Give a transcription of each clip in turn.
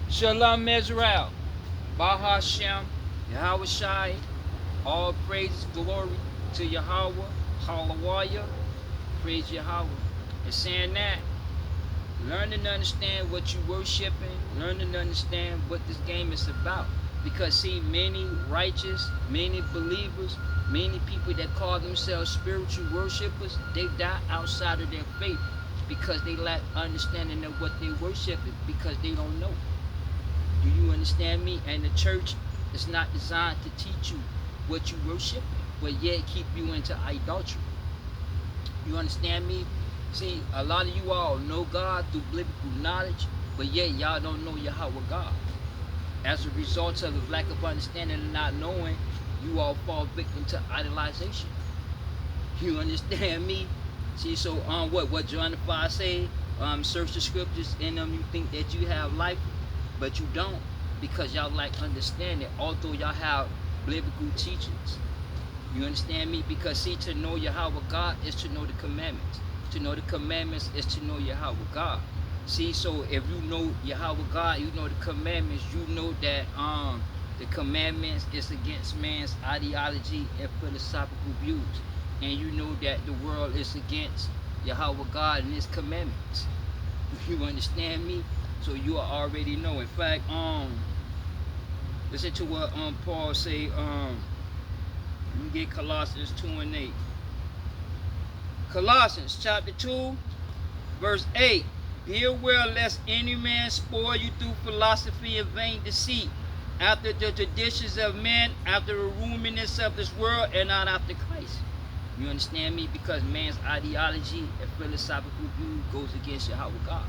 Shalom Israel. Bahashem. Yahweh Shai. All praises, glory to Yahweh. Hallelujah. Praise Yahweh. And saying that, learning to understand what you worshiping, learning to understand what this game is about. Because see, many righteous, many believers, many people that call themselves spiritual worshipers, they die outside of their faith because they lack understanding of what they worship because they don't know. Do you understand me? And the church is not designed to teach you what you worship, but yet keep you into idolatry. You understand me? See, a lot of you all know God through biblical knowledge, but yet y'all don't know Yahweh God. As a result of the lack of understanding and not knowing, you all fall victim to idolization. You understand me? See, so what John 5 say? Search the scriptures, in them you think that you have life, but you don't, because y'all lack understanding, although y'all have biblical teachings. You understand me? Because see, to know Yahweh God is to know the commandments. To know the commandments is to know Yahweh God. See, so if you know Yahweh God, you know the commandments, you know that the commandments is against man's ideology and philosophical views. And you know that the world is against Yahweh God and his commandments. You understand me? So you already know. In fact, listen to what Paul say, let me get Colossians 2 and 8. Colossians chapter 2, verse 8. Be aware lest any man spoil you through philosophy and vain deceit, after the traditions of men, after the rudiments of this world, and not after Christ. You understand me? Because man's ideology and philosophical view goes against Yahweh God.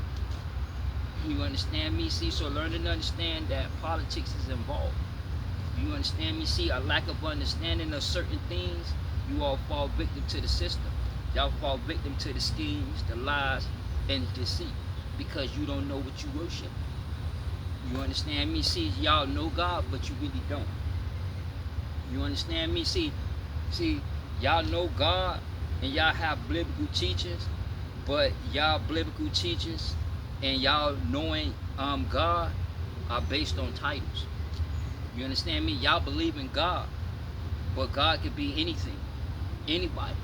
You understand me? See, so learning to understand that politics is involved. You understand me? See, a lack of understanding of certain things, you all fall victim to the system. Y'all fall victim to the schemes, the lies, and the deceit, because you don't know what you worship. You understand me? See, y'all know God, but you really don't. You understand me? See, y'all know God, and y'all have biblical teachings, but y'all biblical teachings and y'all knowing God are based on titles. You understand me? Y'all believe in God, but God could be anything, anybody.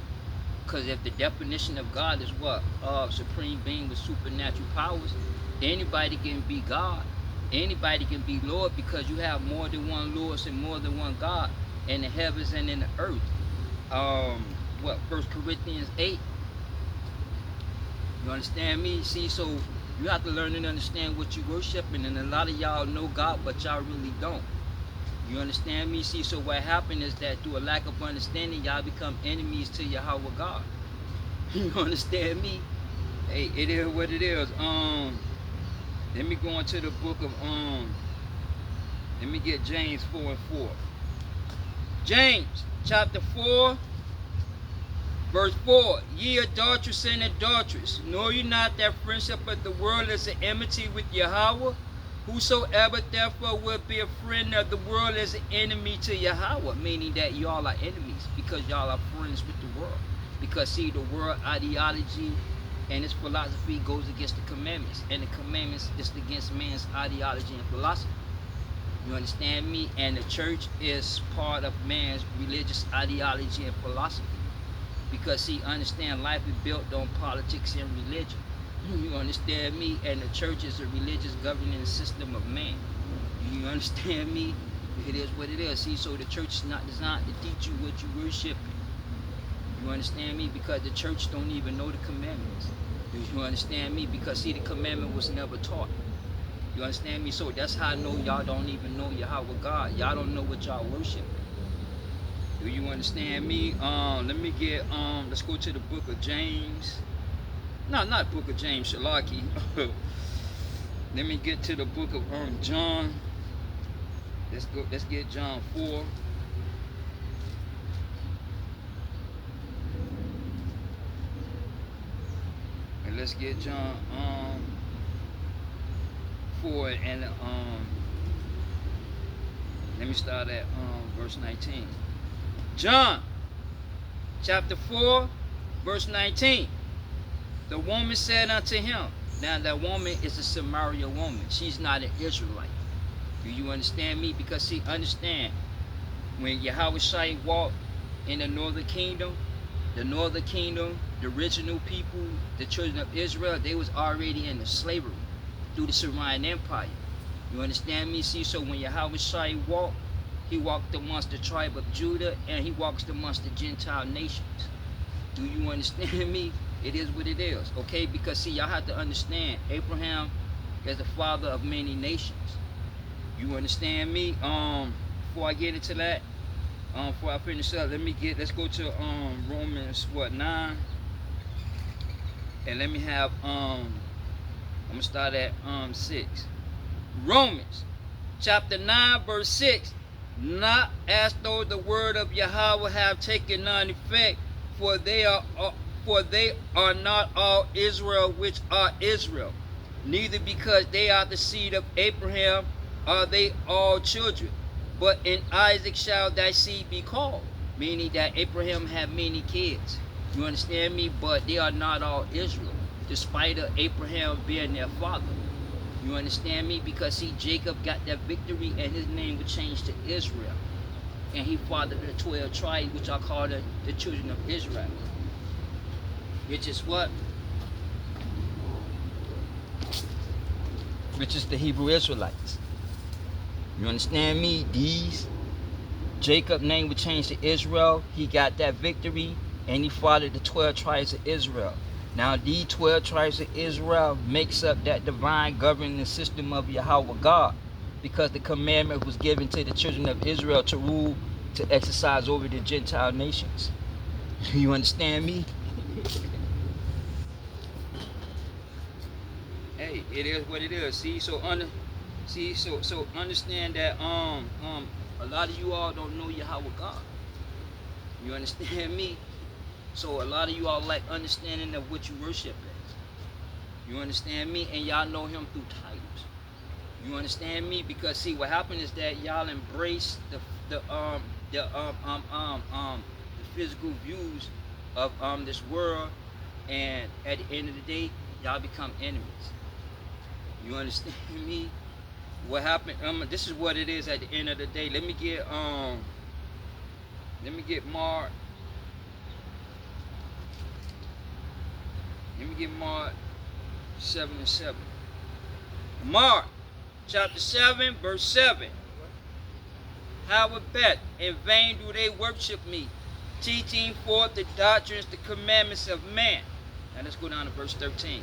Because if the definition of God is what? Supreme being with supernatural powers, anybody can be God. Anybody can be Lord, because you have more than one Lord and more than one God in the heavens and in the earth. First Corinthians 8. You understand me? See, so you have to learn and understand what you worshiping, and a lot of y'all know God, but y'all really don't. You understand me? See, so what happened is that through a lack of understanding, y'all become enemies to Yahweh God. You understand me? Hey, it is what it is. Let me go into the book of let me get James 4 and 4. James chapter 4, verse 4. Ye adulterous and adulteress, know ye not that friendship of the world is an enmity with Yahweh? Whosoever therefore will be a friend of the world is an enemy to Yahweh, meaning that y'all are enemies because y'all are friends with the world. Because see, the world ideology and its philosophy goes against the commandments, and the commandments is against man's ideology and philosophy. You understand me? And the church is part of man's religious ideology and philosophy. Because see, understand, life is built on politics and religion. You understand me? And the church is a religious governing system of man. You understand me? It is what it is. See, so the church is not designed to teach you what you worship. You understand me? Because the church don't even know the commandments. You understand me? Because see, the commandment was never taught. You understand me? So that's how I know y'all don't even know Yahweh God. Y'all don't know what y'all worship. Do you understand me? Let me get let's go to the book of James. No, not book of James, Shalaki. Let me get to the book of John. Let's get John 4. And let's get John 4 and let me start at verse 19. John chapter 4, verse 19. The woman said unto him, Now that woman is a Samaria woman. She's not an Israelite. Do you understand me? Because see, understand, when Yahweh Shai walked in the northern kingdom, the original people, the children of Israel, they was already in the slavery through the Syrian Empire. You understand me? See, so when Yahweh Shai walked, he walked amongst the tribe of Judah and he walks amongst the Gentile nations. Do you understand me? It is what it is, okay? Because see, y'all have to understand, Abraham is the father of many nations. You understand me? Before I get into that, before I finish up, let's go to Romans 9, and let me have I'm gonna start at 6. Romans chapter 9 verse 6. Not as though the word of Yahweh have taken none effect, for they are not all Israel which are Israel, neither because they are the seed of Abraham are they all children, but in Isaac shall thy seed be called. Meaning that Abraham had many kids. You understand me? But they are not all Israel, despite of Abraham being their father. You understand me? Because see, Jacob got that victory and his name was changed to Israel. And he fathered the 12 tribes, which are called the children of Israel. Which is what? Which is the Hebrew Israelites. You understand me? Jacob's name was changed to Israel. He got that victory and he fathered the 12 tribes of Israel. Now these 12 tribes of Israel makes up that divine governing system of Yahweh God, because the commandment was given to the children of Israel to rule, to exercise over the Gentile nations. You understand me? Hey, it is what it is. See, so understand that a lot of you all don't know Yahweh God. You understand me? So a lot of you all lack understanding of what you worship as. You understand me? And y'all know him through titles. You understand me? Because see, what happened is that y'all embrace the physical views of this world, and at the end of the day, y'all become enemies. You understand me? What happened? This is what it is at the end of the day. Let me get Mark. Let me get Mark 7:7. Mark chapter 7 verse 7. Howbeit in vain do they worship me, teaching forth the doctrines, the commandments of man. Now let's go down to verse 13.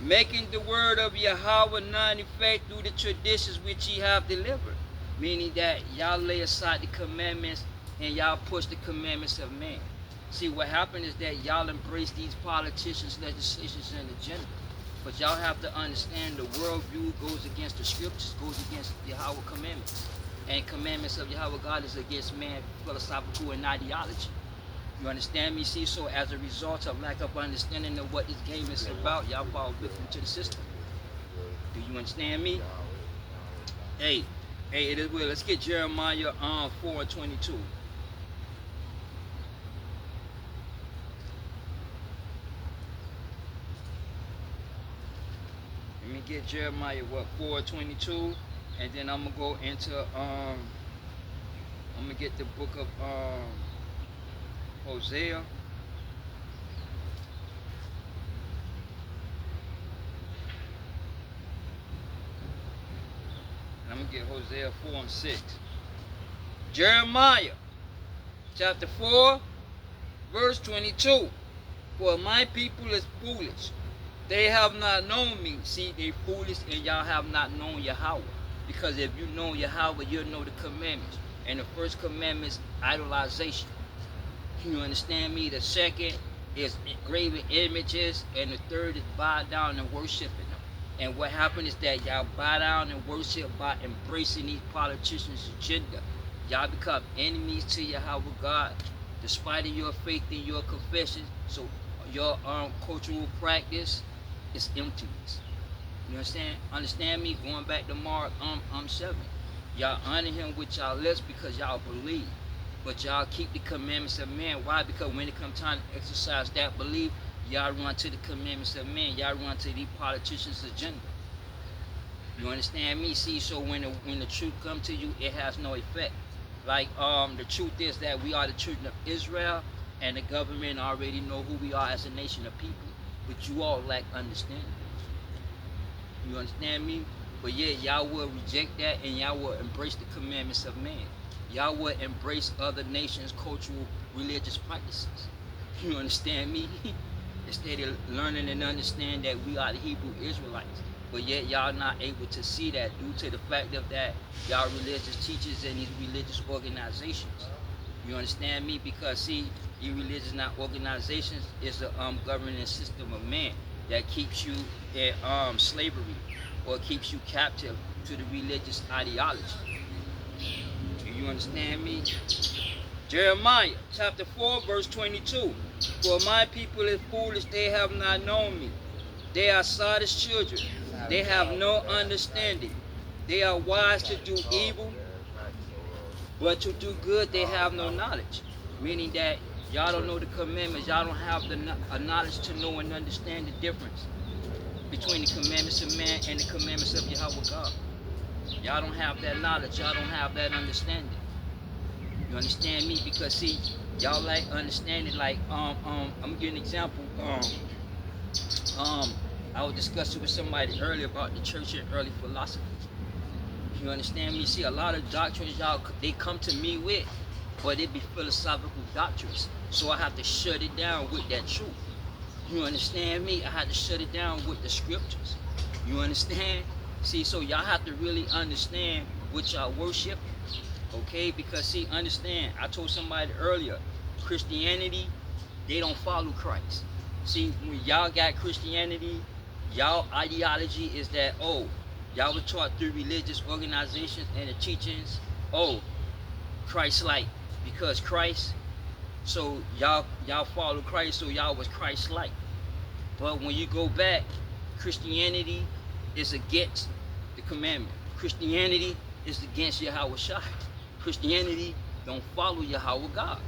Making the word of Yahweh none effect through the traditions which ye have delivered. Meaning that y'all lay aside the commandments and y'all push the commandments of man. See, what happened is that y'all embrace these politicians, legislations, and agenda. But y'all have to understand the worldview goes against the scriptures, goes against Yahweh commandments. And commandments of Yahweh God is against man, philosophical, and ideology. You understand me? See, so as a result of lack of understanding of what this game is about, y'all fall victim to the system. Do you understand me? Hey, it is well. Let's get Jeremiah 4:22. Let me get Jeremiah 4:22, and then I'm gonna go into I'm gonna get the book of Hosea. And I'm gonna get Hosea 4:6. Jeremiah chapter 4 verse 22. For my people is foolish. They have not known me. See, they foolish, and y'all have not known Yahweh. Because if you know Yahweh, you'll know the commandments. And the first commandment is idolization. You understand me? The second is graven images, and the third is bow down and worshiping them. And what happened is that y'all bow down and worship by embracing these politicians' agenda. Y'all become enemies to Yahweh God, despite of your faith in your confession. So your cultural practice is emptiness. You understand? Understand me? Going back to Mark 7. Y'all honor him with y'all lips because y'all believe. But y'all keep the commandments of man. Why? Because when it comes time to exercise that belief, Y'all run to the commandments of men. Y'all run to the politicians' agenda. You understand me? See, so when the truth come to you, it has no effect. Like the truth is that we are the children of Israel, and the government already know who we are as a nation of people. But you all lack understanding. You understand me? But yeah, y'all will reject that, and y'all will embrace the commandments of man. Y'all will embrace other nations' cultural, religious practices. You understand me? Instead of learning and understand that we are the Hebrew Israelites. But yet y'all not able to see that due to the fact of that y'all religious teachers and these religious organizations. You understand me? Because see, these religious not organizations is a governing system of man that keeps you in slavery or keeps you captive to the religious ideology. Do you understand me? Jeremiah chapter 4 verse 22. For my people is foolish, they have not known me. They are sottish children. They have no understanding. They are wise to do evil, but to do good they have no knowledge. Meaning that y'all don't know the commandments. Y'all don't have the knowledge to know and understand the difference between the commandments of man and the commandments of Yahweh God. Y'all don't have that knowledge. Y'all don't have that understanding. You understand me? Because see, y'all like understanding. Like I'm gonna give you an example. I was discussing with somebody earlier about the church and early philosophy. You understand me? See, a lot of doctrines y'all they come to me with, but it be philosophical doctrines. So I have to shut it down with that truth. You understand me? I had to shut it down with the scriptures. You understand? See, so y'all have to really understand what y'all worship. Okay? Because see, understand, I told somebody earlier, Christianity, they don't follow Christ. See, when y'all got Christianity, y'all ideology is that, oh, y'all were taught through religious organizations and the teachings, oh, Christ-like, because Christ, so y'all follow Christ, so y'all was Christ-like. But when you go back, Christianity is against the commandment. Christianity is against Yahweh Shai. Christianity don't follow Yahweh God.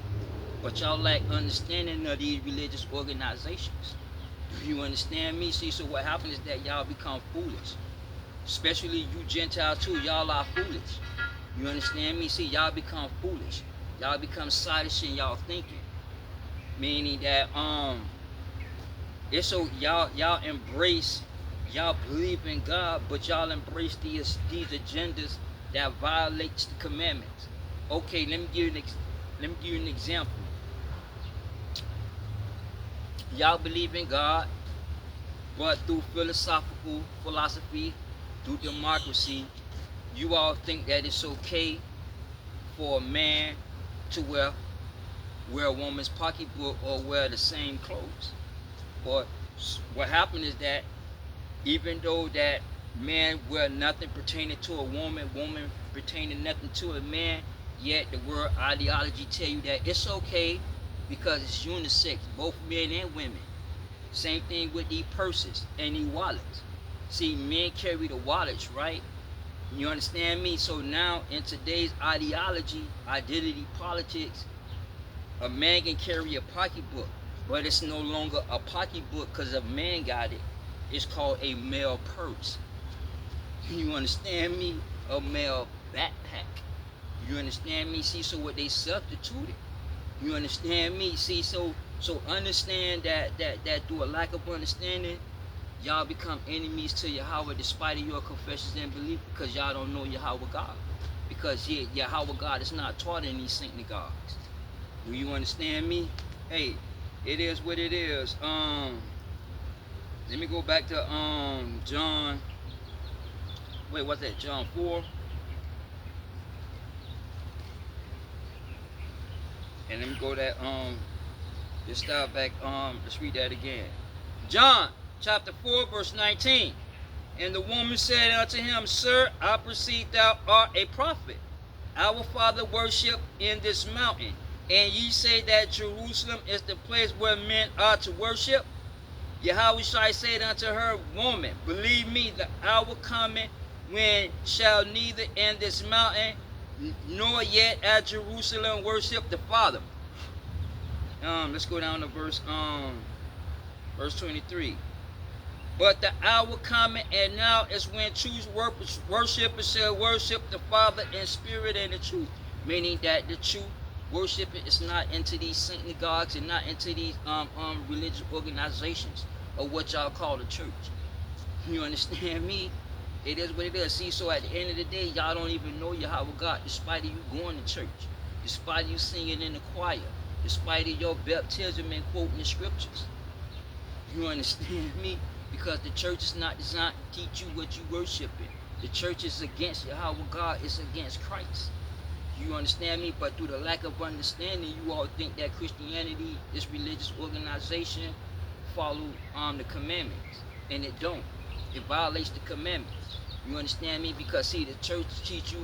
But y'all lack understanding of these religious organizations. Do you understand me? See, so what happens is that y'all become foolish. Especially you Gentiles too, y'all are foolish. You understand me? See, y'all become foolish. Y'all become sottish in y'all thinking. Meaning that it's so y'all embrace, y'all believe in God, but y'all embrace these agendas that violates the commandments. Okay, let me give you an example. Y'all believe in God, but through philosophy, through democracy, you all think that it's okay for a man to wear a woman's pocketbook or wear the same clothes. But what happened is that even though that man wear nothing pertaining to a woman, woman pertaining nothing to a man, yet the world ideology tell you that it's okay because it's unisex, both men and women. Same thing with these purses and these wallets. See, men carry the wallets, right? You understand me? So now in today's ideology, identity politics, a man can carry a pocketbook, but it's no longer a pocketbook because a man got it. It's called a male purse. You understand me? A male backpack. You understand me? See, so what they substituted. You understand me? See, so understand that through a lack of understanding, y'all become enemies to Yahweh despite of your confessions and belief because y'all don't know Yahweh God. Because Yahweh God is not taught in these synagogues. Do you understand me? Hey, it is what it is. Let me go back to John. Wait, what's that? John 4. And let me go that let's start back let's read that again. John chapter 4 verse 19. And the woman said unto him, Sir, I perceive thou art a prophet. Our father worship in this mountain, and ye say that Jerusalem is the place where men are to worship. Yahweh said unto her, Woman, believe me, the hour coming when shall neither in this mountain nor yet at Jerusalem worship the Father. Let's go down to verse Verse 23. But the hour coming, and now is when true worshipers shall worship the Father in spirit and in truth. Meaning that the true worshipper is not into these synagogues and not into these religious organizations or what y'all call the church. You understand me? It is what it is. See, so at the end of the day, y'all don't even know Yahweh God, despite of you going to church, despite of you singing in the choir, despite of your baptism and quoting the scriptures. You understand me? Because the church is not designed to teach you what you worshiping. The church is against Yahweh God, it's against Christ. You understand me? But through the lack of understanding, you all think that Christianity, this religious organization, follow the commandments. And it don't. It violates the commandments. You understand me? Because see, the church teach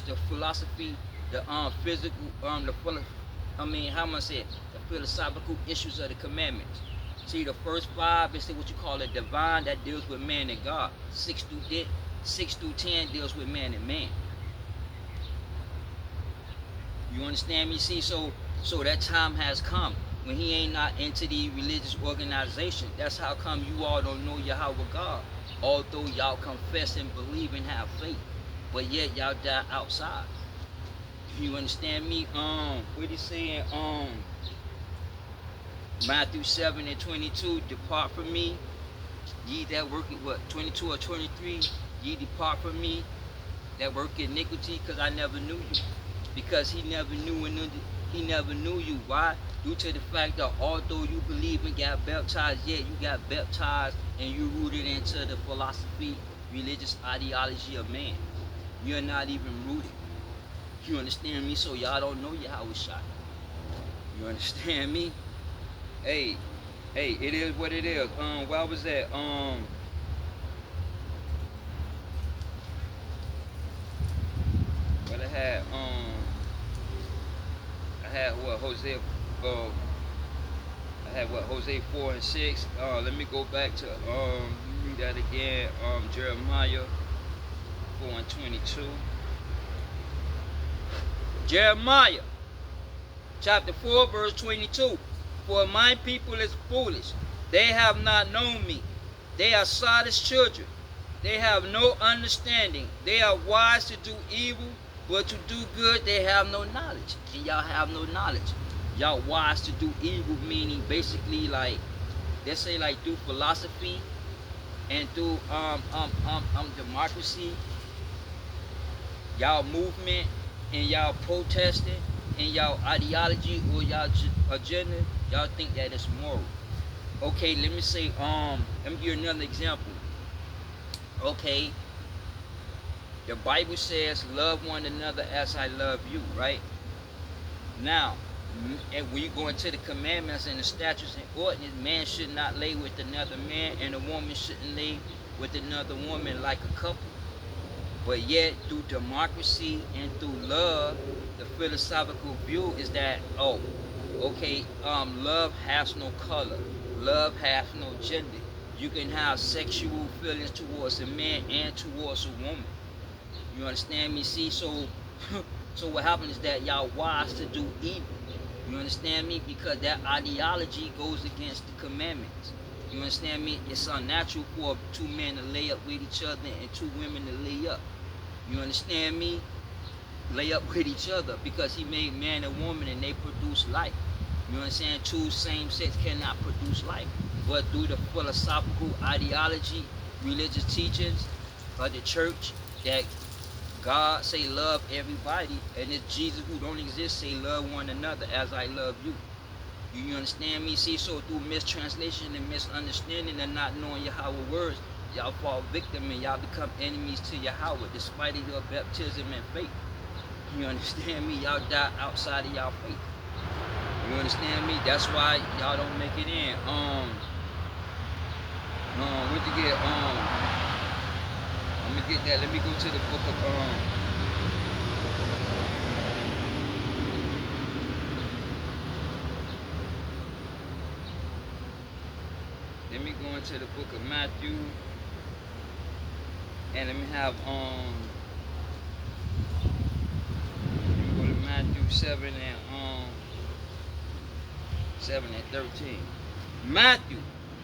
the philosophy, the physical, how am I say it? The philosophical issues of the commandments. See, the first 5 is what you call a divine, that deals with man and God. 6 through 10 deals with man and man. You understand me? See, so that time has come when he ain't not into the religious organization. That's how come you all don't know Yahweh God, although y'all confess and believe and have faith, but yet y'all die outside. You understand me? What he saying? Matthew 7 and 22. Depart from me, ye that work in 22 or 23. Ye depart from me that work iniquity, because I never knew you. Because he never knew you. Why? Due to the fact that although you believe and got baptized, yet you got baptized and you rooted into the philosophy, religious ideology of man. You're not even rooted. You understand me? So y'all don't know Yahweh shot. You understand me? Hey, it is what it is. Why was that? What I had what Hosea, Hosea 4 and 6. Let me go back to read that again. Jeremiah 4 and 22. Jeremiah chapter 4 verse 22. For my people is foolish, they have not known me. They are sottish children, they have no understanding. They are wise to do evil, but to do good they have no knowledge. And y'all have no knowledge. Y'all wise to do evil, meaning basically like, let's say like through philosophy and through democracy, y'all movement and y'all protesting and y'all ideology or y'all agenda, y'all think that it's moral. Okay, let me say, let me give you another example. Okay, the Bible says, love one another as I love you, right? Now, and when you go into the commandments and the statutes and ordinances, man should not lay with another man, and a woman shouldn't lay with another woman like a couple. But yet, through democracy and through love, the philosophical view is that, oh, okay, love has no color. Love has no gender. You can have sexual feelings towards a man and towards a woman. You understand me? See, so what happens is that y'all wise to do evil. You understand me? Because that ideology goes against the commandments. You understand me? It's unnatural for 2 men to lay up with each other and 2 women to lay up. You understand me? Lay up with each other, because he made man and woman and they produce life. You understand? 2 same sex cannot produce life. But through the philosophical ideology, religious teachings of the church, that God say love everybody, and it's Jesus who don't exist say love one another as I love you. You understand me? See, so through mistranslation and misunderstanding and not knowing Yahweh words, y'all fall victim and y'all become enemies to Yahweh despite of your baptism and faith. You understand me? Y'all die outside of y'all faith. You understand me? That's why y'all don't make it in. What to get? Let me get that. Let me go to the book of let me go into the book of Matthew, and let me have go to Matthew 7 and 13. Matthew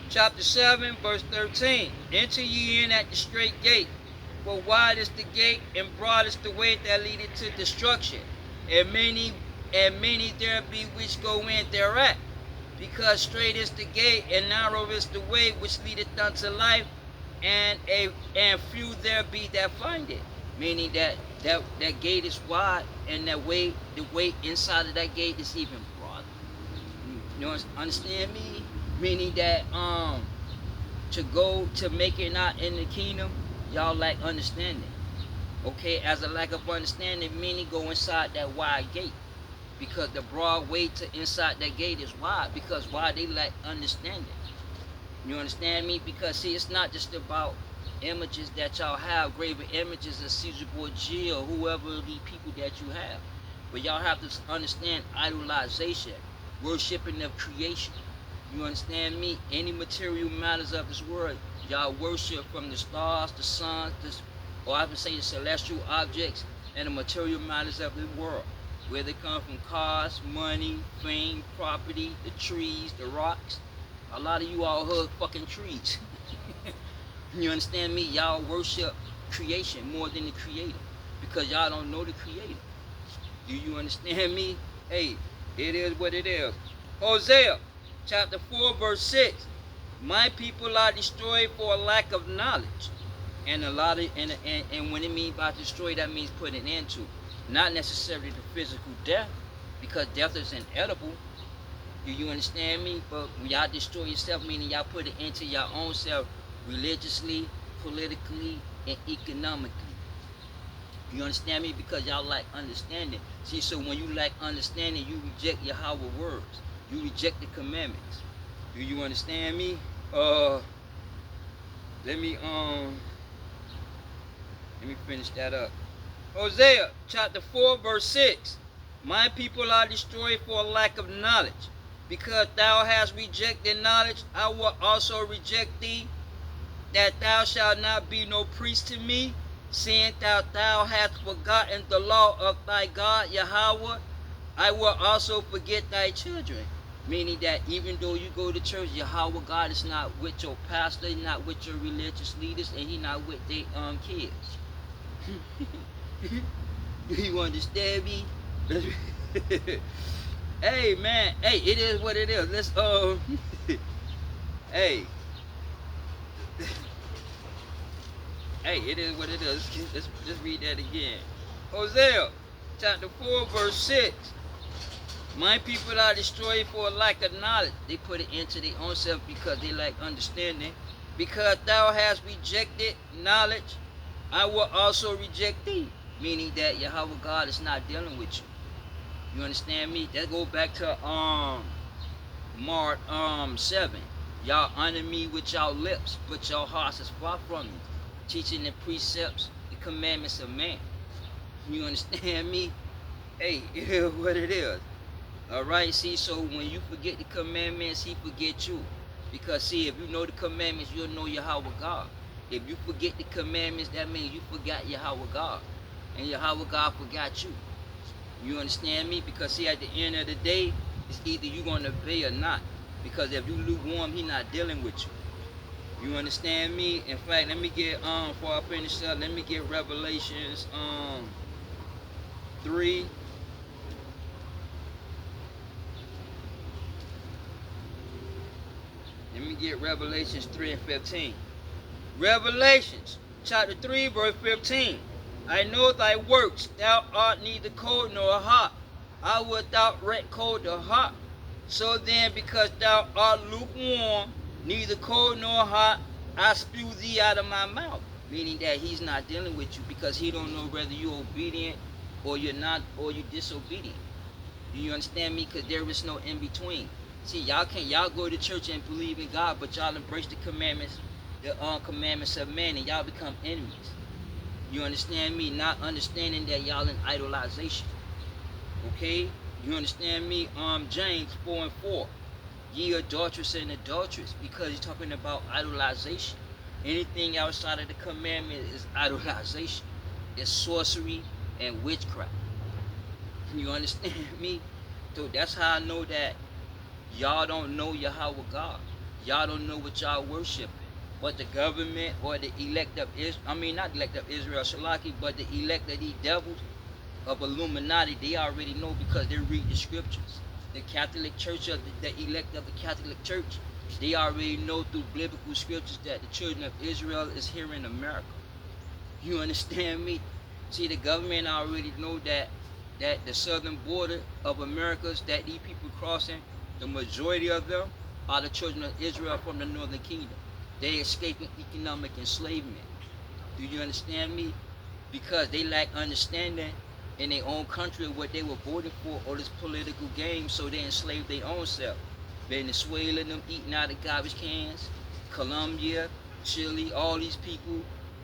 chapter 7, verse 13. Enter ye in at the straight gate, for wide is the gate, and broad is the way that leadeth to destruction, and many there be which go in thereat. Because straight is the gate, and narrow is the way which leadeth unto life, and few there be that find it. Meaning that gate is wide, and the way inside of that gate is even broader. You understand me? Meaning that to make it not in the kingdom, y'all lack understanding. Okay, as a lack of understanding, meaning go inside that wide gate. Because the broad way to inside that gate is wide. Because why? They lack understanding. You understand me? Because see, it's not just about images that y'all have, graven images of Caesar Borgia or whoever the people that you have. But y'all have to understand idolization, worshiping of creation. You understand me? Any material matters of this world, y'all worship from the stars, the sun, or I would say the celestial objects and the material matters of the world. Where they come from: cars, money, fame, property, the trees, the rocks. A lot of you all hug fucking trees. You understand me? Y'all worship creation more than the creator. Because y'all don't know the creator. Do you understand me? Hey, it is what it is. Hosea chapter 4, verse 6. My people are destroyed for a lack of knowledge. And and when it means by destroy, that means put an end to. Not necessarily the physical death, because death is inedible. Do you understand me? But when y'all destroy yourself, meaning y'all put it into your own self, religiously, politically, and economically. You understand me? Because y'all lack understanding. See, so when you lack understanding, you reject Yahweh words. You reject the commandments. Do you understand me? Let me finish that up. Hosea chapter 4, verse 6. My people are destroyed for a lack of knowledge. Because thou hast rejected knowledge, I will also reject thee, that thou shalt not be no priest to me, seeing that thou hast forgotten the law of thy God, Yahweh. I will also forget thy children. Meaning that even though you go to church, Yahweh God is not with your pastor, not with your religious leaders, and he not with their kids. Do you understand me? Hey man, hey, it is what it is. Let's hey, hey, it is what it is. Let's read that again. Hosea chapter 4, verse 6. My people are destroyed for a lack of knowledge. They put it into their own self because they lack understanding. Because thou hast rejected knowledge, I will also reject thee. Meaning that Yahweh God is not dealing with you. You understand me? That go back to Mark 7. Y'all honor me with y'all lips, but your hearts is far from me. Teaching the precepts, the commandments of man. You understand me? Hey, it is what it is. Alright, see, so when you forget the commandments, he forget you. Because see, if you know the commandments, you'll know Yahweh God. If you forget the commandments, that means you forgot Yahweh God. And Yahweh God forgot you. You understand me? Because see, at the end of the day, it's either you're going to obey or not. Because if you lukewarm, he not dealing with you. You understand me? In fact, let me get before I finish up, let me get Revelations 3. Let me get Revelations 3 and 15. Revelations chapter 3, verse 15. I know thy works, thou art neither cold nor hot. I will thou art cold or hot. So then, because thou art lukewarm, neither cold nor hot, I spew thee out of my mouth. Meaning that he's not dealing with you because he don't know whether you're obedient or you're not, or you're disobedient. Do you understand me? Because there is no in between. See, y'all go to church and believe in God, but y'all embrace the commandments, the commandments of man, and y'all become enemies. You understand me? Not understanding that y'all in idolization. Okay? You understand me? James 4 and 4. Ye adulterous and adulteress, because he's talking about idolization. Anything outside of the commandment is idolization. It's sorcery and witchcraft. You understand me? So that's how I know that Y'all don't know Yahweh God. Y'all don't know what y'all worshiping. But the government or the elect of Israel, I mean not elect of Israel, Shalaki, but the elect of these devils of Illuminati, they already know because they read the scriptures. The Catholic Church of the elect of the Catholic Church, they already know through biblical scriptures that the children of Israel is here in America. You understand me? See, the government already know that the southern border of Americas that these people crossing, the majority of them are the children of Israel from the northern kingdom. They escaping economic enslavement. Do you understand me? Because they lack understanding in their own country of what they were voting for or this political game, so they enslaved their own self. Venezuela, them eating out of garbage cans, Colombia, Chile, all these people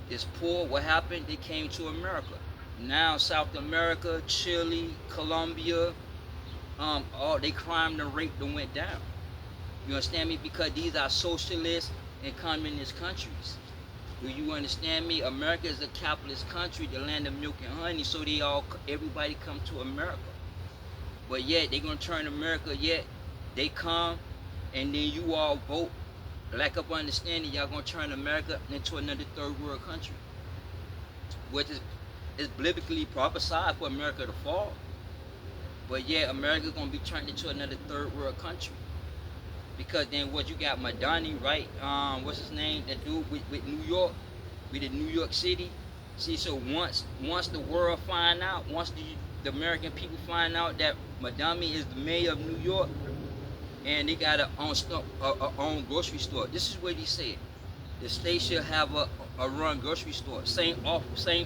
is poor. What happened? They came to America. Now South America, Chile, Colombia, all they crime and rape that went down. You understand me? Because these are socialist and communist countries. Do you understand me? America is a capitalist country, the land of milk and honey, so everybody come to America. But yet they gonna turn America. Yet they come, and then you all vote. Lack of understanding, y'all gonna turn America into another third world country, which is biblically prophesied for America to fall. But yet America gonna be turned into another third world country. Because then what you got Madani, right? What's his name? That dude with New York, with the New York City. See, so once the world find out, once the American people find out that Madami is the mayor of New York, and they got a own grocery store. This is what he said. The state should have a run grocery store. Same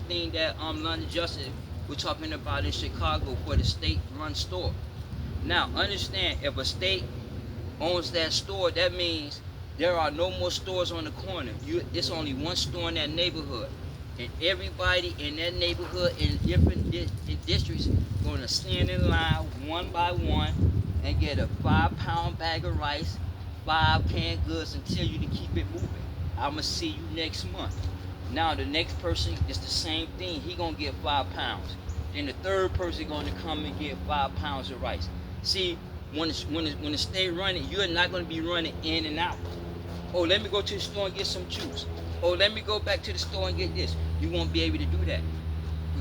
thing that London Justice we're talking about in Chicago for the state run store. Now understand, if a state owns that store, that means there are no more stores on the corner. It's only one store in that neighborhood, and everybody in that neighborhood in different districts going to stand in line one by one and get a 5-pound bag of rice, 5 canned goods, and tell you to keep it moving. I'ma see you next month. Now the next person is the same thing. He gonna get 5 pounds. Then the third person gonna come and get 5 pounds of rice. See, when the state running, you're not gonna be running in and out. Oh, let me go to the store and get some juice. Oh, let me go back to the store and get this. You won't be able to do that.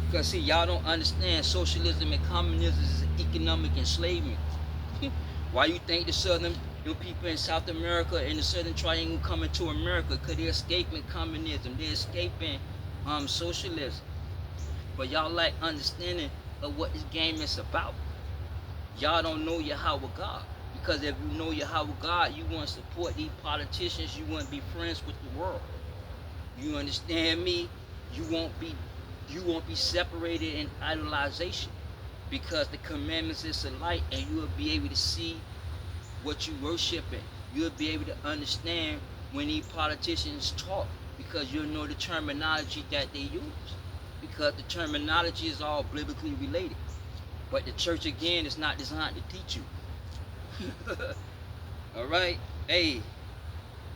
Because see, y'all don't understand socialism and communism is economic enslavement. Why you think the southern people in South America and the southern triangle coming to America? Because they're escaping communism. They're escaping socialism. But y'all like understanding of what this game is about. Y'all don't know Yahweh God. Because if you know Yahweh God, you want to support these politicians. You want to be friends with the world. You understand me? You won't be separated in idolization, because the commandments is a light, and you will be able to see what you worshiping. You'll be able to understand when these politicians talk, because you'll know the terminology that they use, because the terminology is all biblically related. But the church, again, is not designed to teach you. All right, hey,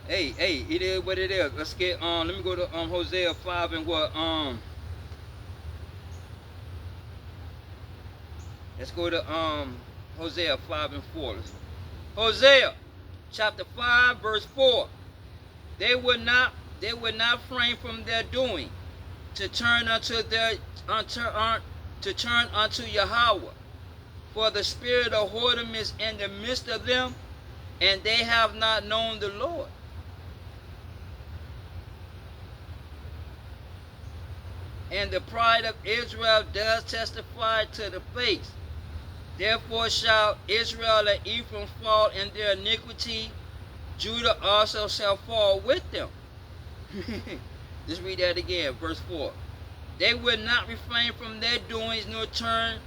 it is what it is. Let's get let me go to Hosea 5 and what let's go to Hosea 5 and 4. Hosea chapter 5 verse 4. They would not refrain from their doing to turn unto Yahweh, for the spirit of whoredom is in the midst of them, and they have not known the Lord. And the pride of Israel does testify to the face. Therefore shall Israel and Ephraim fall in their iniquity, Judah also shall fall with them. Let's read that again, verse 4. They will not refrain from their doings, nor turn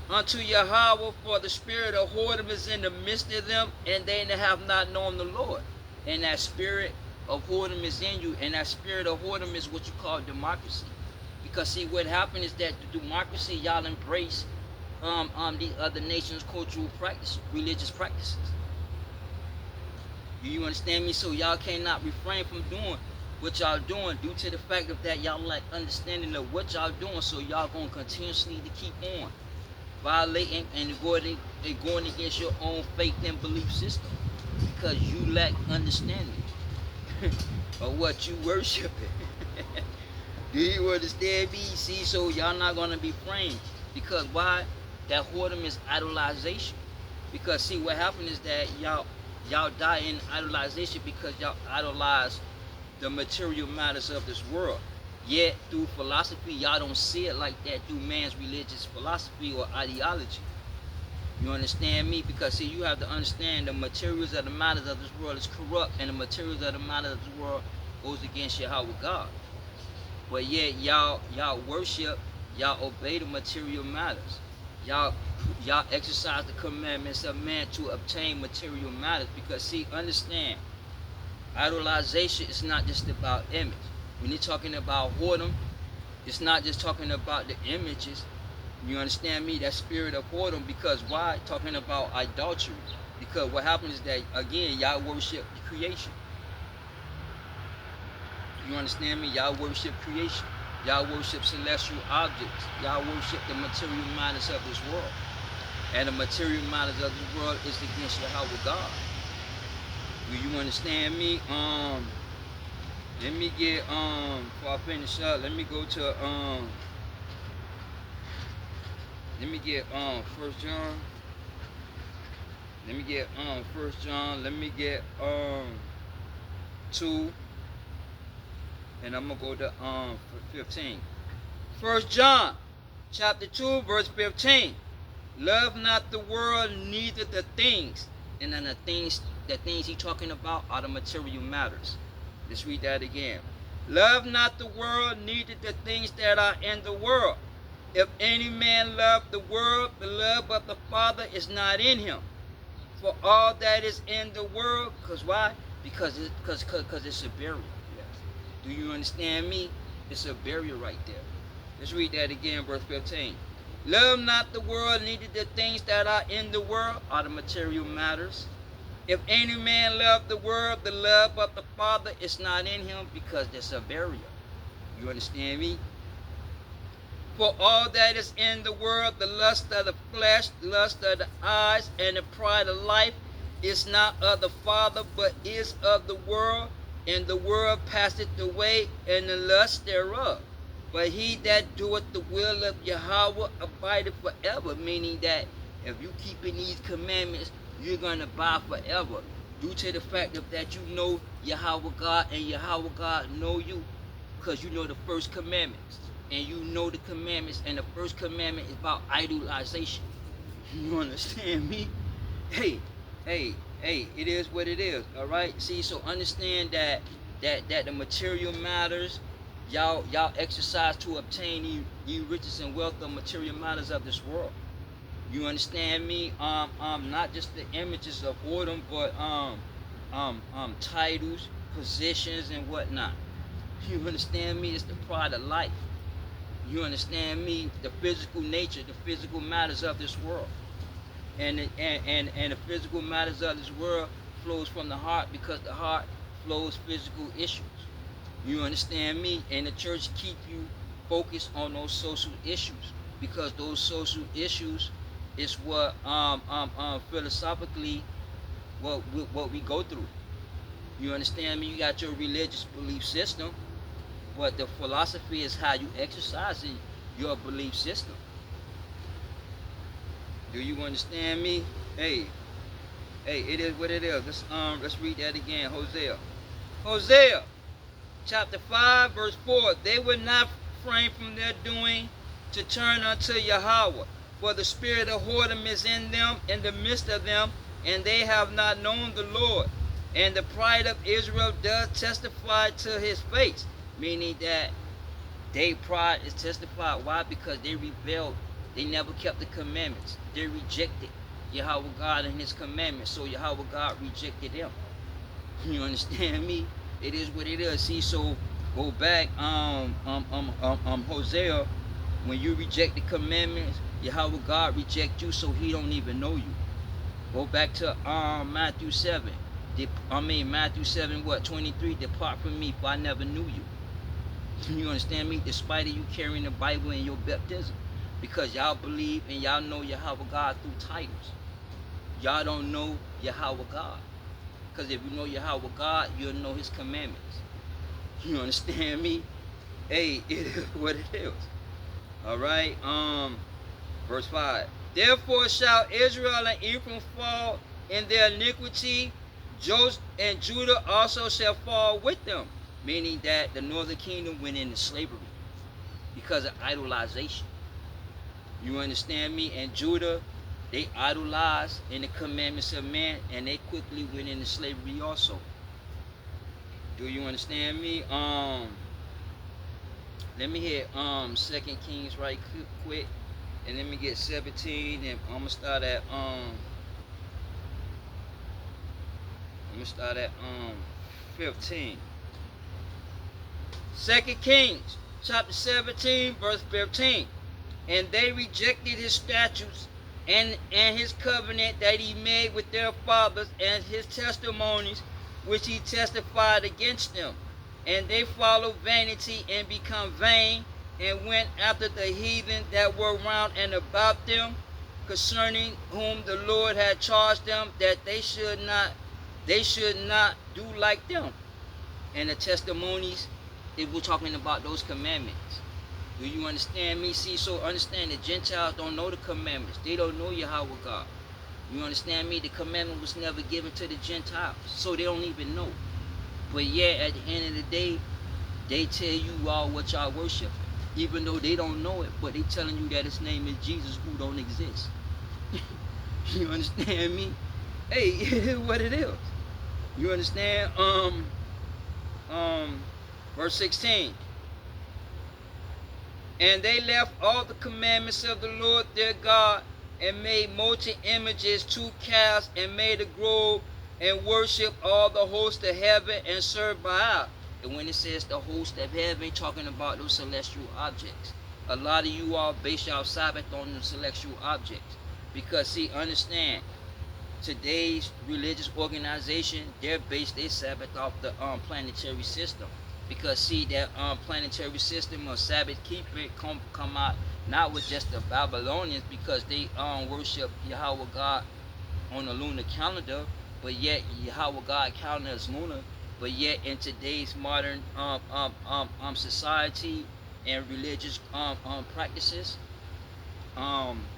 unto Yahweh, for the spirit of whoredom is in the midst of them, and they have not known the Lord. And that spirit of whoredom is in you, and that spirit of whoredom is what you call democracy. Because see, what happened is that the democracy, y'all embrace the other nations' cultural practices, religious practices. Do you understand me? So y'all cannot refrain from doing what y'all doing due to the fact of that y'all lack understanding of what y'all doing, so y'all gonna continuously to keep on. violating and going against your own faith and belief system because you lack understanding of what you worshiping. Do you understand me? See, so y'all not gonna be framed because why? That whoredom is idolization. Because see, what happened is that y'all die in idolization because y'all idolize the material matters of this world. Yet through philosophy, y'all don't see it like that through man's religious philosophy or ideology. You understand me? Because see, you have to understand the materials of the matters of this world is corrupt, and the materials of the matters of this world goes against Yahweh God. But yet y'all worship, y'all obey the material matters. Y'all y'all exercise the commandments of man to obtain material matters. Because see, understand, idolization is not just about image. When you're talking about whoredom, it's not just talking about the images. You understand me? That spirit of whoredom. Because why? Talking about idolatry. Because what happens is that again, y'all worship creation. You understand me? Y'all worship creation. Y'all worship celestial objects. Y'all worship the material matters of this world. And the material matters of this world is against Yahweh God. Do you understand me? Let me get before I finish up, let me go to let me get First John. Let me get First John. Let me get 2. And I'm gonna go to 15. First John chapter 2 verse 15. Love not the world, neither the things. And then the things he's talking about are the material matters. Let's read that again. Love not the world, neither the things that are in the world. If any man love the world, the love of the Father is not in him. For all that is in the world, because why? Because it's a barrier. Do you understand me? It's a barrier right there. Let's read that again, verse 15. Love not the world, neither the things that are in the world, are the material matters. If any man love the world, the love of the Father is not in him, because there's a barrier. You understand me? For all that is in the world, the lust of the flesh, the lust of the eyes, and the pride of life, is not of the Father, but is of the world. And the world passeth away, and the lust thereof. But he that doeth the will of Yahweh abideth forever. Meaning that if you keeping these commandments, you're going to abide forever. Due to the fact of that you know Yahweh God, and Yahweh God know you. Because you know the first commandments. And you know the commandments. And the first commandment is about idolization. You understand me? Hey, it is what it is. All right. See, so understand that the material matters, y'all exercise to obtain ye riches and wealth of material matters of this world. You understand me? Not just the images of whoredom, but titles, positions, and whatnot. You understand me? It's the pride of life. You understand me? The physical nature, the physical matters of this world. And the physical matters of this world flows from the heart, because the heart flows physical issues. You understand me? And the church keep you focused on those social issues, because those social issues is what philosophically what we go through. You understand me? You got your religious belief system, but the philosophy is how you exercise your belief system. Do you understand me? Hey, it is what it is. Let's read that again. Hosea, chapter 5, verse 4. They were not refrain from their doing to turn unto Yahweh, for the spirit of whoredom is in them, in the midst of them, and they have not known the Lord. And the pride of Israel does testify to his face, meaning that their pride is testified. Why? Because they rebelled. They never kept the commandments. They rejected Yahweh God and his commandments. So Yahweh God rejected them. You understand me? It is what it is. See, so go back, Hosea, when you reject the commandments, Yahweh God reject you, so he don't even know you. Go back to Matthew 7. Matthew 7, 23? Depart from me, for I never knew you. You understand me? Despite of you carrying the Bible in your baptism. Because y'all believe and y'all know Yahweh God through titles. Y'all don't know Yahweh God. Because if you know Yahweh God, you'll know his commandments. You understand me? Hey, it is what it is. Alright, verse 5. Therefore shall Israel and Ephraim fall in their iniquity, Joseph and Judah also shall fall with them. Meaning that the northern kingdom went into slavery because of idolization. You understand me? And Judah, they idolized in the commandments of man, and they quickly went into slavery also. Do you understand me? Let me hit 2 Kings right quick, and let me get 17, and I'm gonna start at 15. 2 Kings chapter 17 verse 15. And they rejected his statutes and his covenant that he made with their fathers, and his testimonies which he testified against them. And they followed vanity and become vain, and went after the heathen that were round and about them, concerning whom the Lord had charged them that they should not do like them. And the testimonies, it was talking about those commandments. Do you understand me? See, so understand the Gentiles don't know the commandments. They don't know Yahweh God. You understand me? The commandment was never given to the Gentiles, so they don't even know. But yeah, at the end of the day, they tell you all what y'all worship, even though they don't know it. But they telling you that his name is Jesus, who don't exist. You understand me? Hey, it is what it is. You understand? Verse 16. And they left all the commandments of the Lord their God, and made molten images, 2 calves, and made a grove, and worship all the host of heaven, and served Baal. And when it says the host of heaven, talking about those celestial objects. A lot of you all base your Sabbath on the celestial objects. Because see, understand, today's religious organization, they're based their Sabbath off the planetary system. Because see, that planetary system of Sabbath keeping come out not with just the Babylonians, because they worship Yahweh God on the lunar calendar, but yet Yahweh God calendar is lunar, but yet in today's modern society and religious practices,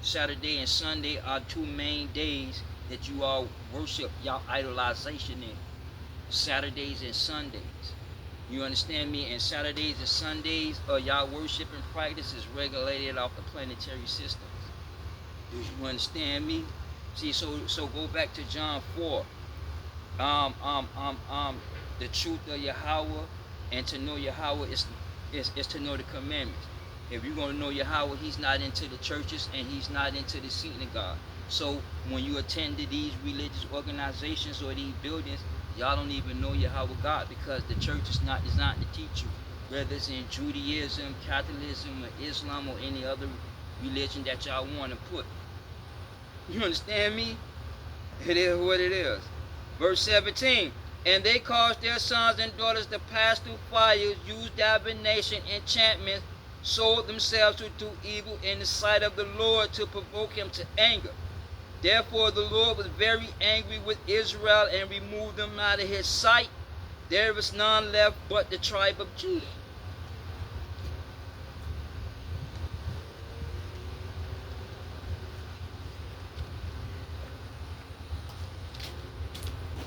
Saturday and Sunday are 2 main days that you all worship y'all idolization in. Saturdays and Sundays. You understand me? And Saturdays and Sundays, y'all worship and practice is regulated off the planetary systems. Do you understand me? See, so go back to John 4. The truth of Yahweh, and to know Yahweh is to know the commandments. If you're gonna know Yahweh, he's not into the churches and he's not into the synagogue. So when you attend to these religious organizations or these buildings, y'all don't even know Yahweh God, because the church is not designed to teach you. Whether it's in Judaism, Catholicism, or Islam, or any other religion that y'all want to put. You understand me? It is what it is. Verse 17. And they caused their sons and daughters to pass through fires, used divination, enchantments, sold themselves to do evil in the sight of the Lord, to provoke him to anger. Therefore the Lord was very angry with Israel, and removed them out of his sight. There is none left but the tribe of Judah.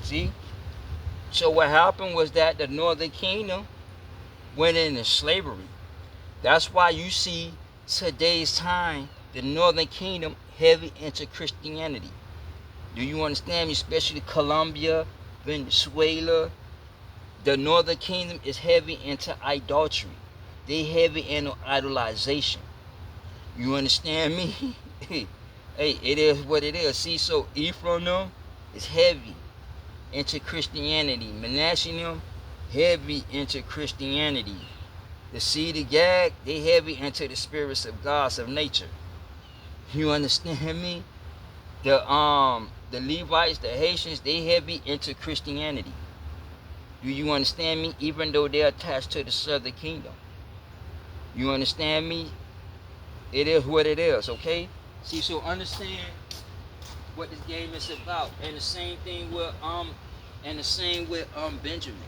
See? So what happened was that the northern kingdom went into slavery. That's why you see today's time the northern kingdom heavy into Christianity. Do you understand me? Especially Colombia, Venezuela. The northern kingdom is heavy into idolatry. They heavy into idolization. You understand me? Hey, it is what it is. See, so Ephraim is heavy into Christianity. Manasseh heavy into Christianity. The seed of Gad, they heavy into the spirits of gods of nature. You understand me? The Levites, the Haitians, they heavy into Christianity. Do you understand me? Even though they're attached to the southern kingdom. You understand me? it is what it is, okay? See, so understand what this game is about. And the same thing with Benjamin.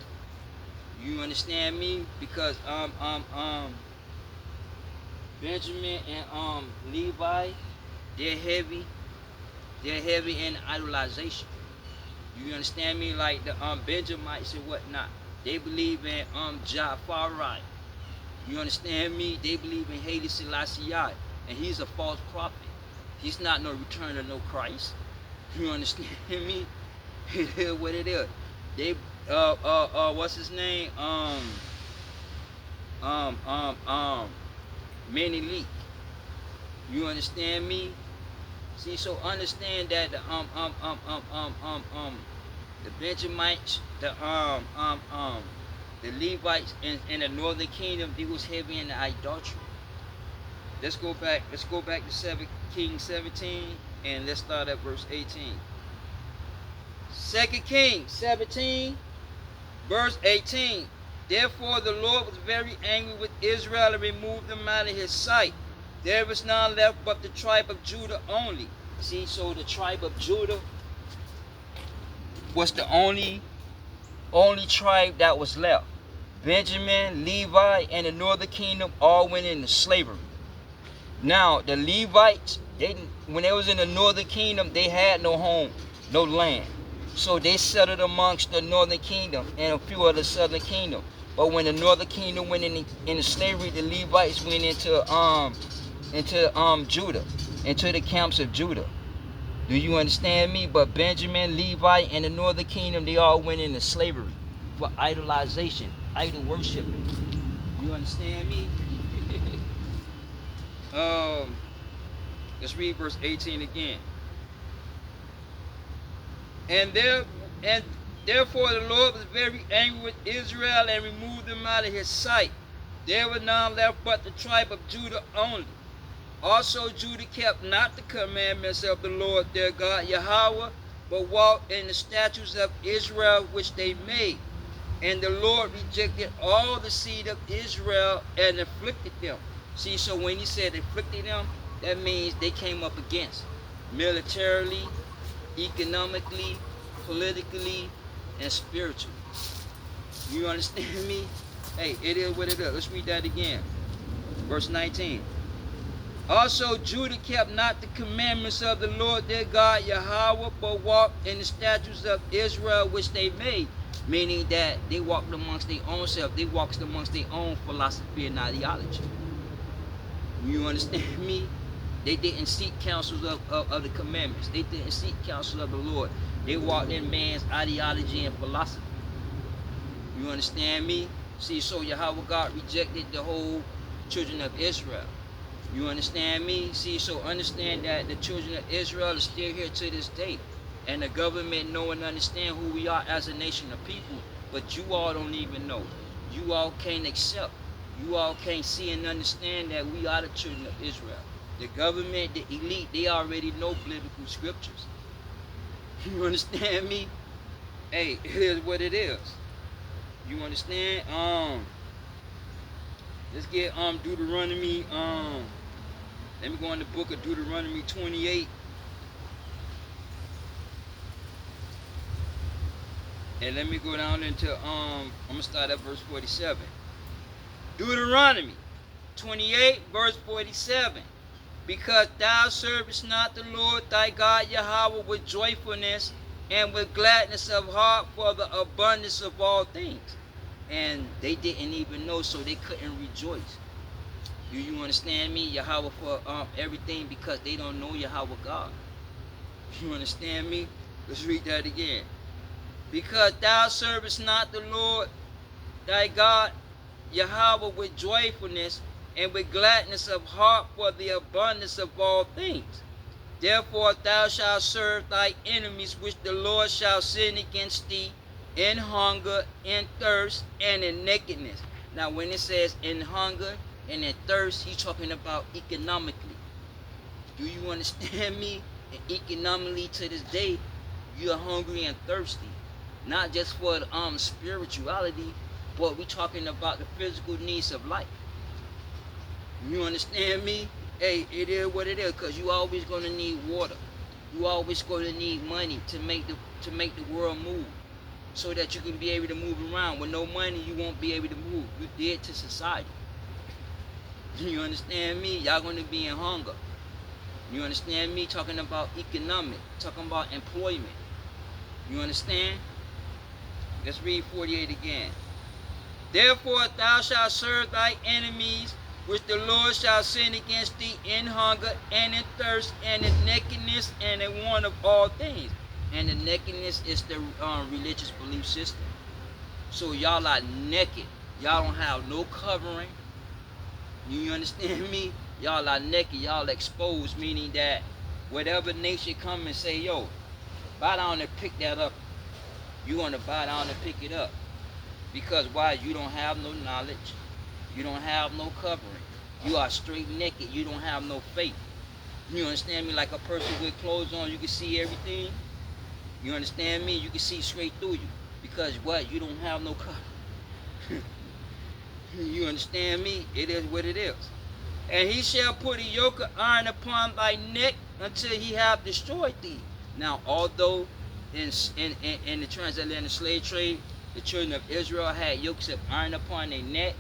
You understand me? Because Benjamin and Levi, they're heavy. They're heavy in idolization. You understand me? Like the Benjamites and whatnot. They believe in T.F.Y. You understand me? They believe in Haile Selassie, and he's a false prophet. He's not no return of no Christ. You understand me? It is what it is. They what's his name? Menelik. You understand me? See, so understand that the Benjamites, the Levites in the northern kingdom, they was heavy in the idolatry. Let's go back to 7 Kings 17 and let's start at verse 18. 2 Kings 17 verse 18. Therefore the Lord was very angry with Israel and removed them out of his sight. There was none left but the tribe of Judah only. See, so the tribe of Judah was the only tribe that was left. Benjamin, Levi, and the northern kingdom all went into slavery. Now, the Levites, when they was in the northern kingdom, they had no home, no land. So they settled amongst the northern kingdom and a few of the southern kingdom. But when the northern kingdom went into slavery, the Levites went into Judah, into the camps of Judah. Do you understand me? But Benjamin, Levi, and the northern kingdom, they all went into slavery for idolization, idol worshiping. You understand me? Let's read verse 18 again. And therefore the Lord was very angry with Israel and removed them out of his sight. There was none left but the tribe of Judah only. Also Judah kept not the commandments of the Lord their God Yahweh, but walked in the statutes of Israel which they made. And the Lord rejected all the seed of Israel and afflicted them. See, so when he said afflicted them, that means they came up against militarily, economically, politically, and spiritually. You understand me? Hey, it is what it is. Let's read that again. Verse 19. Also Judah kept not the commandments of the Lord their God Yahweh, but walked in the statutes of Israel which they made. Meaning that they walked amongst their own self. They walked amongst their own philosophy and ideology. You understand me? They didn't seek counsels of the commandments. They didn't seek counsel of the Lord. They walked in man's ideology and philosophy. You understand me? See, so Yahweh God rejected the whole children of Israel. You understand me? See, so understand that the children of Israel are still here to this day. And the government know and understand who we are as a nation of people. But you all don't even know. You all can't accept. You all can't see and understand that we are the children of Israel. The government, the elite, they already know biblical scriptures. You understand me? Hey, it is what it is. You understand? Let's get Deuteronomy. Let me go in the book of Deuteronomy 28. And let me go down into I'm gonna start at verse 47. Deuteronomy 28 verse 47. Because thou servest not the Lord thy God Yahweh with joyfulness and with gladness of heart for the abundance of all things. And they didn't even know, so they couldn't rejoice. Do you understand me? Yahweh for everything, because they don't know Yahweh God. You understand me? Let's read that again. Because thou servest not the Lord thy God Yahweh with joyfulness and with gladness of heart for the abundance of all things. Therefore thou shalt serve thy enemies, which the Lord shall send against thee, in hunger, in thirst, and in nakedness. Now when it says in hunger and in thirst, he's talking about economically. Do you understand me? And economically to this day, you are hungry and thirsty. Not just for the spirituality, but we're talking about the physical needs of life. You understand me? Hey, it is what it is, cause you always gonna need water. You always gonna need money to make the world move, so that you can be able to move around. With no money, you won't be able to move. You dead to society. You understand me? Y'all gonna be in hunger. You understand me? Talking about economic, talking about employment. You understand? Let's read 48 again. Therefore thou shalt serve thy enemies, which the Lord shall send against thee in hunger and in thirst and in nakedness and in want of all things. And the nakedness is the religious belief system. So y'all are naked. Y'all don't have no covering. You understand me? Y'all are naked. Y'all exposed, meaning that whatever nation come and say, yo, bow down and pick that up, you want to bow down and pick it up. Because why? You don't have no knowledge. You don't have no covering. You are straight naked. You don't have no faith. You understand me? Like a person with clothes on, you can see everything. You understand me? You can see straight through you. Because what? You don't have no covering. You understand me? It is what it is. And he shall put a yoke of iron upon thy neck until he have destroyed thee. Now, although in the transatlantic slave trade, the children of Israel had yokes of iron upon their neck,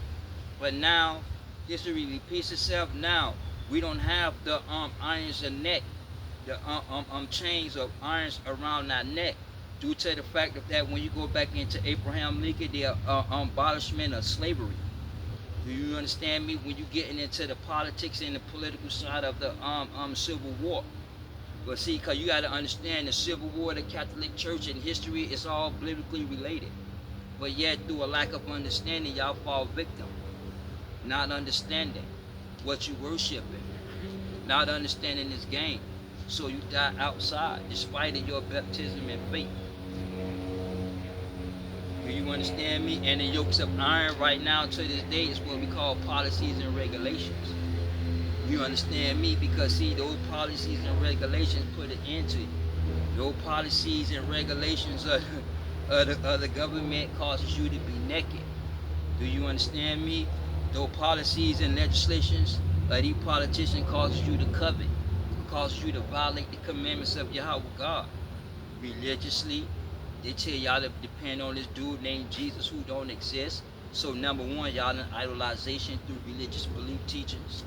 but now history repeats itself. Now we don't have the irons of neck, the chains of irons around our neck, due to the fact of that when you go back into Abraham Lincoln, the abolishment of slavery. Do you understand me? When you getting into the politics and the political side of the Civil War. But see, because you got to understand the Civil War, the Catholic Church, and history is all biblically related. But yet, through a lack of understanding, y'all fall victim. Not understanding what you worshiping. Not understanding this game. So you die outside, despite of your baptism and faith. Do you understand me? And the yokes of iron right now to this day is what we call policies and regulations. You understand me? Because see, those policies and regulations put an end to you. Those policies and regulations of the government causes you to be naked. Do you understand me? Those policies and legislations of these politicians causes you to covet, causes you to violate the commandments of Yahweh God. Religiously, they tell y'all to depend on this dude named Jesus who don't exist. So number one, y'all in idolization through religious belief teachings.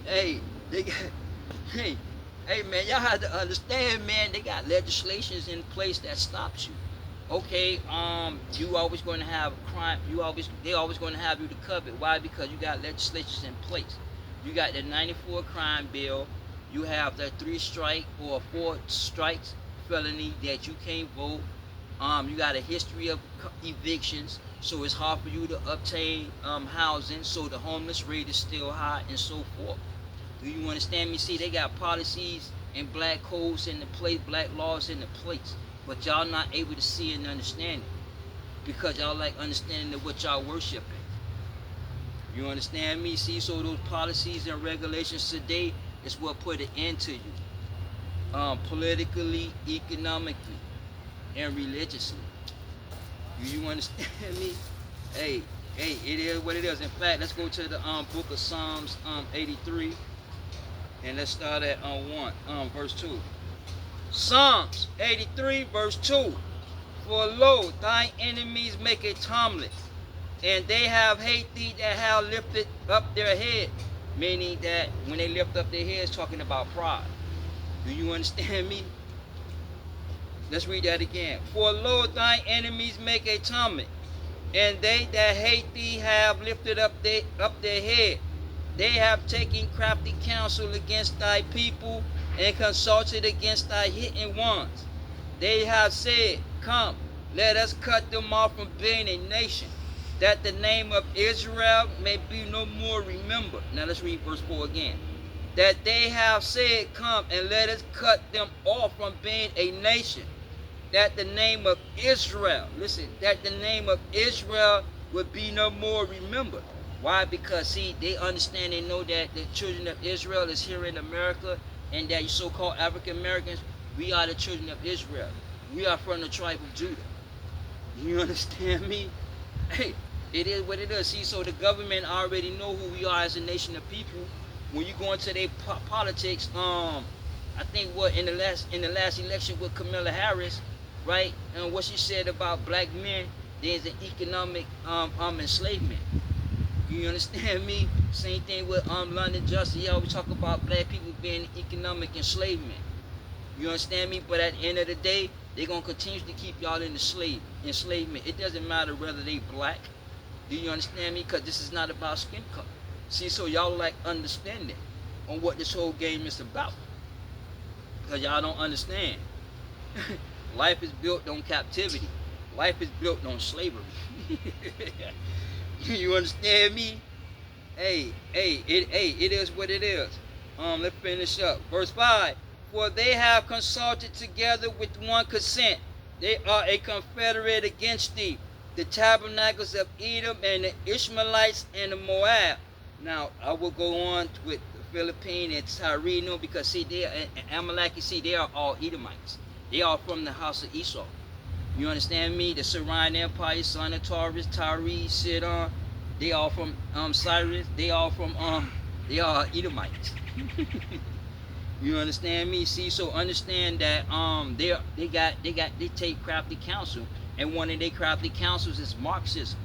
Hey, they got, hey, man, y'all have to understand, man, they got legislations in place that stops you. Okay, you always going to have crime. They always going to have you to covet. Why? Because you got legislations in place. You got the '94 crime bill. You have the 3 strike or 4 strikes felony that you can't vote. You got a history of evictions, so it's hard for you to obtain housing. So the homeless rate is still high, and so forth. Do you understand me? See, they got policies and black codes in the place, black laws in the place, but y'all not able to see and understand it because y'all like understanding of what y'all worshiping. You understand me? See, so those policies and regulations today is what put an end to you, politically, economically, and religiously. Do you understand me? Hey, it is what it is. In fact, let's go to the book of Psalms 83, and let's start at verse 2. Psalms 83, verse 2. For lo, thine enemies make a tumbling, and they have hate thee that have lifted up their head. Meaning that when they lift up their heads, talking about pride. Do you understand me? Let's read that again. For lo, thine enemies make a tumbling, and they that hate thee have lifted up their head. They have taken crafty counsel against thy people, and consulted against thy hidden ones. They have said, come, let us cut them off from being a nation, that the name of Israel may be no more remembered. Now let's read verse 4 again. That they have said, come and let us cut them off from being a nation, that the name of Israel, listen, that the name of Israel would be no more remembered. Why? Because see, they understand, they know that the children of Israel is here in America, and that you so-called African Americans, we are the children of Israel. We are from the tribe of Judah. You understand me? Hey, It is what it is. See, so the government already know who we are as a nation of people. When you go into their politics, I think what in the last election with Kamala Harris, right, and what she said about black men, there's an economic enslavement. You understand me? Same thing with London Justice. He always talk about black people being economic enslavement. You understand me? But at the end of the day, they're gonna continue to keep y'all in the enslavement. It doesn't matter whether they black. Do you understand me? Because this is not about skin color. See, so y'all like understanding on what this whole game is about. Because y'all don't understand. Life is built on captivity. Life is built on slavery. You understand me? It is what it is. Let's finish up. Verse 5. For they have consulted together with one consent. They are a confederate against thee. The tabernacles of Edom and the Ishmaelites and the Moab. Now, I will go on with the Philippine and Tyrino because see, they are, and Amalek, you see, they are all Edomites. They are from the house of Esau. You understand me? The Syrian Empire, son of Taurus, Tyree, Sidon, they all from Cyrus. They all from they are Edomites. You understand me? See, so understand that they take crafty counsel, and one of their crafty counsels is Marxism.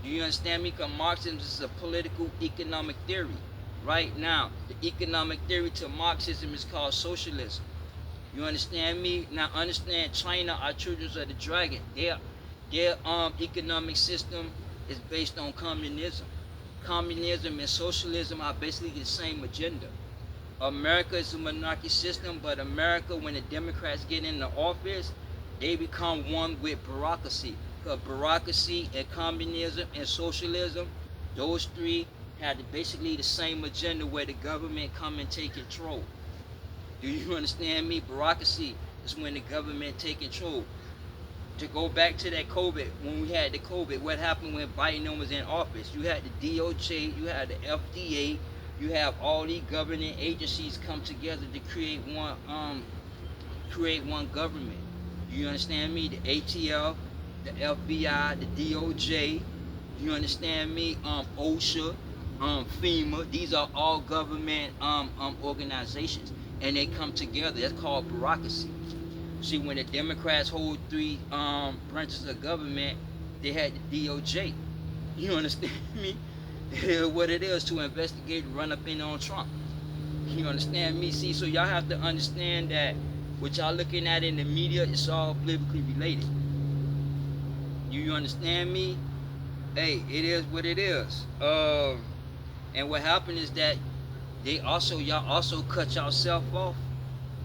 Do you understand me? Because Marxism is a political economic theory. Right now, the economic theory to Marxism is called socialism. You understand me? Now understand China are children of the dragon. Their economic system is based on communism. Communism and socialism are basically the same agenda. America is a monarchy system, but America, when the Democrats get into office, they become one with bureaucracy. Because bureaucracy and communism and socialism, those three had basically the same agenda where the government come and take control. Do you understand me? Bureaucracy is when the government take control. To go back to that COVID, when we had the COVID, what happened when Biden was in office? You had the DOJ, you had the FDA, you have all these governing agencies come together to create one government. You understand me? The ATF, the FBI, the DOJ. You understand me? OSHA, FEMA. These are all government organizations, and they come together. That's called bureaucracy. See, when the Democrats hold three branches of government, they had the DOJ. You understand me? What it is to investigate and run up in on Trump. You understand me? See, so y'all have to understand that what y'all looking at in the media is all politically related. You understand me? Hey, it is what it is. And what happened is that y'all also cut yourself off.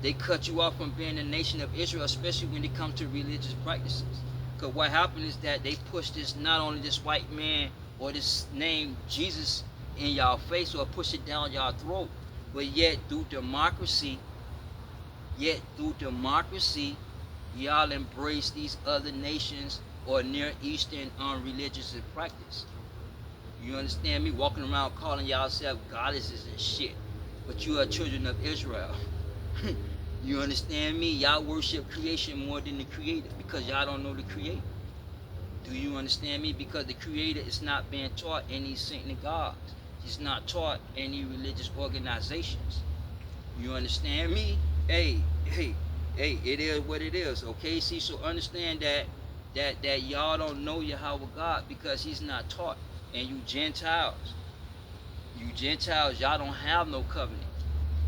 They cut you off from being a nation of Israel, especially when it comes to religious practices. Because what happened is that they push this, not only this white man or this name Jesus in y'all face or push it down y'all throat, but yet through democracy, y'all embrace these other nations or Near Eastern religious practice. You understand me? Walking around calling yourself goddesses and shit, but you are children of Israel. You understand me? Y'all worship creation more than the creator because y'all don't know the creator. Do you understand me? Because the creator is not being taught any saint gods. He's not taught any religious organizations. You understand me? Hey, it is what it is. Okay, see, so understand that y'all don't know Yahweh God because he's not taught. And you Gentiles, y'all don't have no covenant.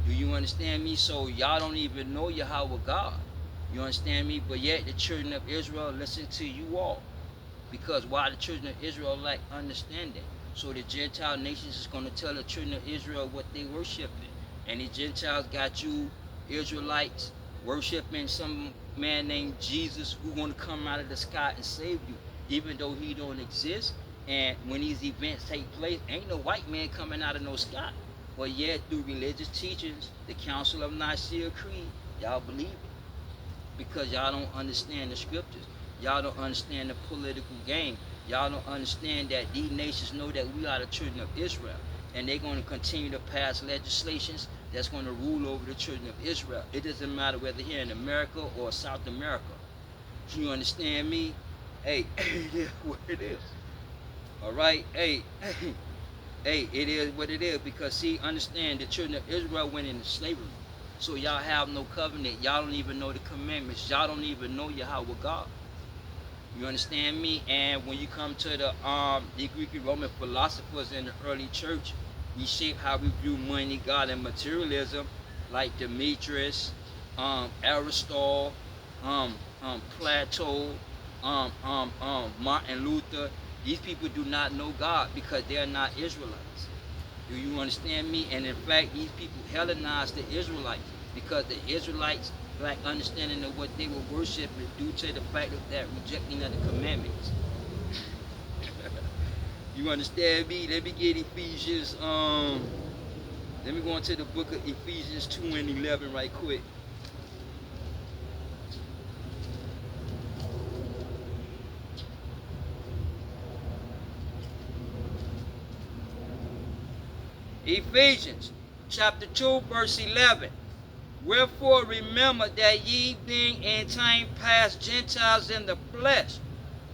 Do you understand me? So y'all don't even know Yahweh God. You understand me? But yet the children of Israel listen to you all. Because why the children of Israel lack understanding. So the Gentile nations is going to tell the children of Israel what they worshiping. And the Gentiles got you Israelites worshiping some man named Jesus who's going to come out of the sky and save you. Even though he don't exist. And when these events take place, ain't no white man coming out of no sky. But yet, through religious teachings, the Council of Nicaea Creed, y'all believe it. Because y'all don't understand the scriptures. Y'all don't understand the political game. Y'all don't understand that these nations know that we are the children of Israel. And they're going to continue to pass legislations that's going to rule over the children of Israel. It doesn't matter whether here in America or South America. You understand me? Hey, it is what it is. All right, hey, hey, it is what it is because see, understand the children of Israel went into slavery, so y'all have no covenant. Y'all don't even know the commandments. Y'all don't even know Yahweh God. You understand me? And when you come to the Greek and Roman philosophers in the early church, we shape how we view money, God, and materialism, like Demetrius, Aristotle, Plato, Martin Luther. These people do not know God because they are not Israelites. Do you understand me? And in fact, these people Hellenized the Israelites because the Israelites lack understanding of what they were worshiping due to the fact of that rejecting of the commandments. You understand me? Let me get Ephesians. Let me go into the book of Ephesians 2:11 right quick. Ephesians chapter 2, verse 11. Wherefore remember that ye being in time past Gentiles in the flesh,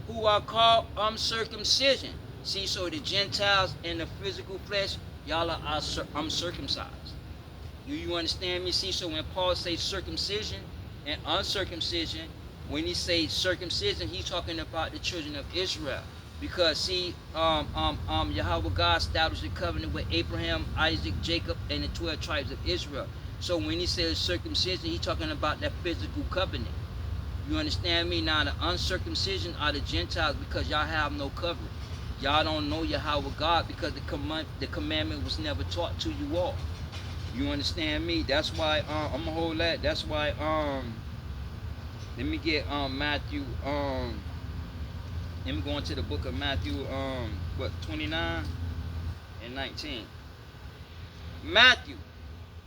who are called uncircumcision. See, so the Gentiles in the physical flesh, y'all are uncircumcised. Do you understand me? See, so when Paul says circumcision and uncircumcision, when he says circumcision, he's talking about the children of Israel. Because see, Yahweh God established a covenant with Abraham, Isaac, Jacob, and the 12 tribes of Israel. So when he says circumcision, he's talking about that physical covenant. You understand me? Now the uncircumcision are the Gentiles because y'all have no covering. Y'all don't know Yahweh God because the commandment was never taught to you all. You understand me? That's why I'm gonna hold that. That's why let me get Matthew let me go into the book of Matthew 29 and 19. Matthew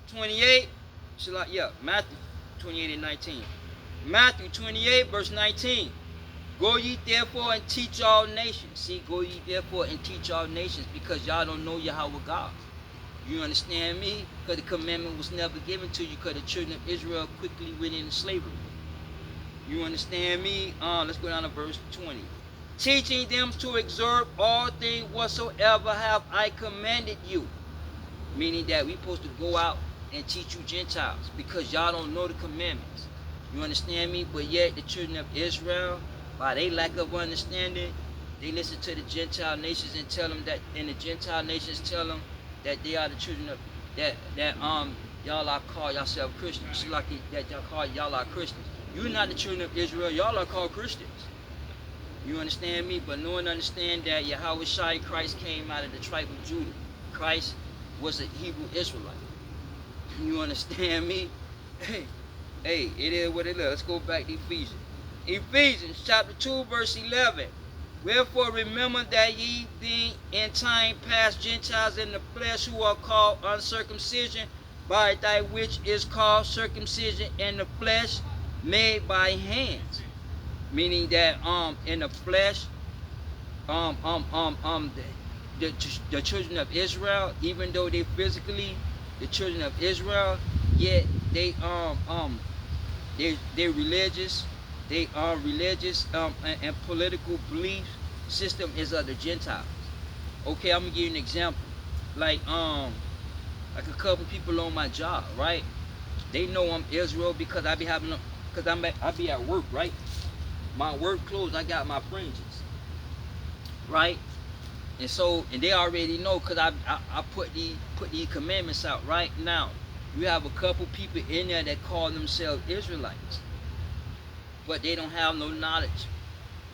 28 Matthew 28 and 19. Matthew 28 verse 19. Go ye therefore and teach all nations. See, go ye therefore and teach all nations because y'all don't know Yahweh God. You understand me? Because the commandment was never given to you because the children of Israel quickly went into slavery. You understand me? Let's go down to verse 20. Teaching them to observe all things whatsoever have I commanded you. Meaning that we supposed to go out and teach you Gentiles because y'all don't know the commandments. You understand me? But yet the children of Israel, by their lack of understanding, they listen to the Gentile nations and tell them that, and the Gentile nations tell them that they are the children of that y'all are called yourself Christians. Just like that y'all are Christians. You're not the children of Israel. Y'all are called Christians. You understand me? But no one understand that Yahweh Shai Christ came out of the tribe of Judah. Christ was a Hebrew Israelite. You understand me? Hey, it is what it is. Let's go back to Ephesians. Ephesians chapter 2 verse 11. Wherefore remember that ye being in time past Gentiles in the flesh who are called uncircumcision by that which is called circumcision in the flesh made by hands. Meaning that in the flesh um um um um the children of Israel, even though they physically the children of Israel, yet they they religious, they are religious and political belief system is of the Gentiles. Okay, I'm gonna give you an example. Like a couple people on my job, right? They know I'm Israel because I be at work, right? My work clothes, I got my fringes, right? And they already know because I put these commandments out right now. You have a couple people in there that call themselves Israelites, but they don't have no knowledge.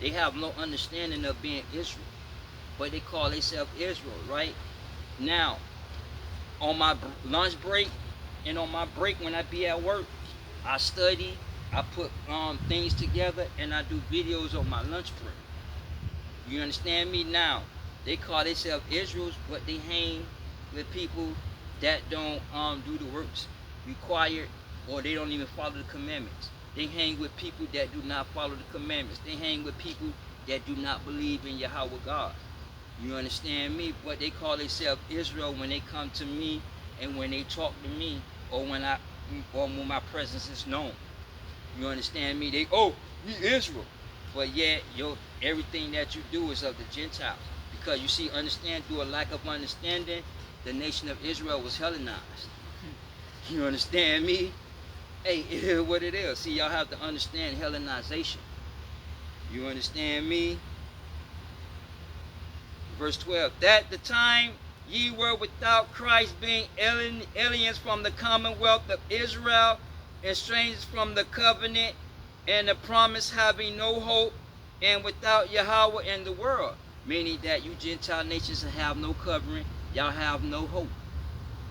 They have no understanding of being Israel, but they call themselves Israel, right? Now, on my lunch break and on my break when I be at work, I study, I put things together, and I do videos on my lunch break. You understand me? Now, they call themselves Israels, but they hang with people that don't do the works required, or they don't even follow the commandments. They hang with people that do not follow the commandments. They hang with people that do not believe in Yahweh God. You understand me? But they call themselves Israel when they come to me and when they talk to me, or when my presence is known. You understand me? You Israel. But yet everything that you do is of the Gentiles Because you see, understand, through a lack of understanding, the nation of Israel was Hellenized. You understand me? Hey, it is what it is. See, y'all have to understand Hellenization. You understand me? Verse 12. That the time ye were without Christ, being aliens from the commonwealth of Israel, and strangers from the covenant and the promise, having no hope, and without Yahweh in the world. Meaning that you Gentile nations have no covering, y'all have no hope.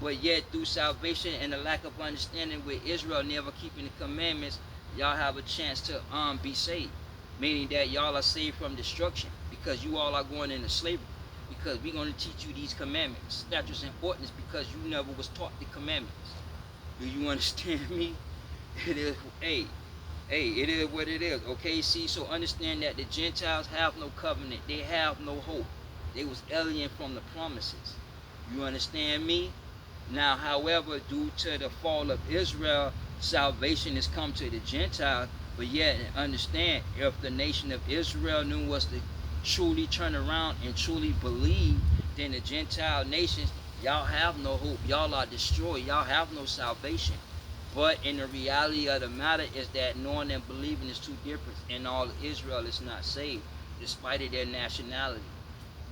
But yet through salvation and the lack of understanding with Israel never keeping the commandments, y'all have a chance to be saved. Meaning that y'all are saved from destruction, because you all are going into slavery. Because we're going to teach you these commandments, statutes, and ordinances, because you never was taught the commandments. Do you understand me? It is, hey, it is what it is. Okay, see, so understand that the Gentiles have no covenant. They have no hope. They was alien from the promises. You understand me? Now, however, due to the fall of Israel, salvation has come to the Gentiles. But yet, understand, if the nation of Israel knew was to truly turn around and truly believe, then the Gentile nations, y'all have no hope. Y'all are destroyed. Y'all have no salvation. But in the reality of the matter is that knowing and believing is two different, and all of Israel is not saved, despite of their nationality.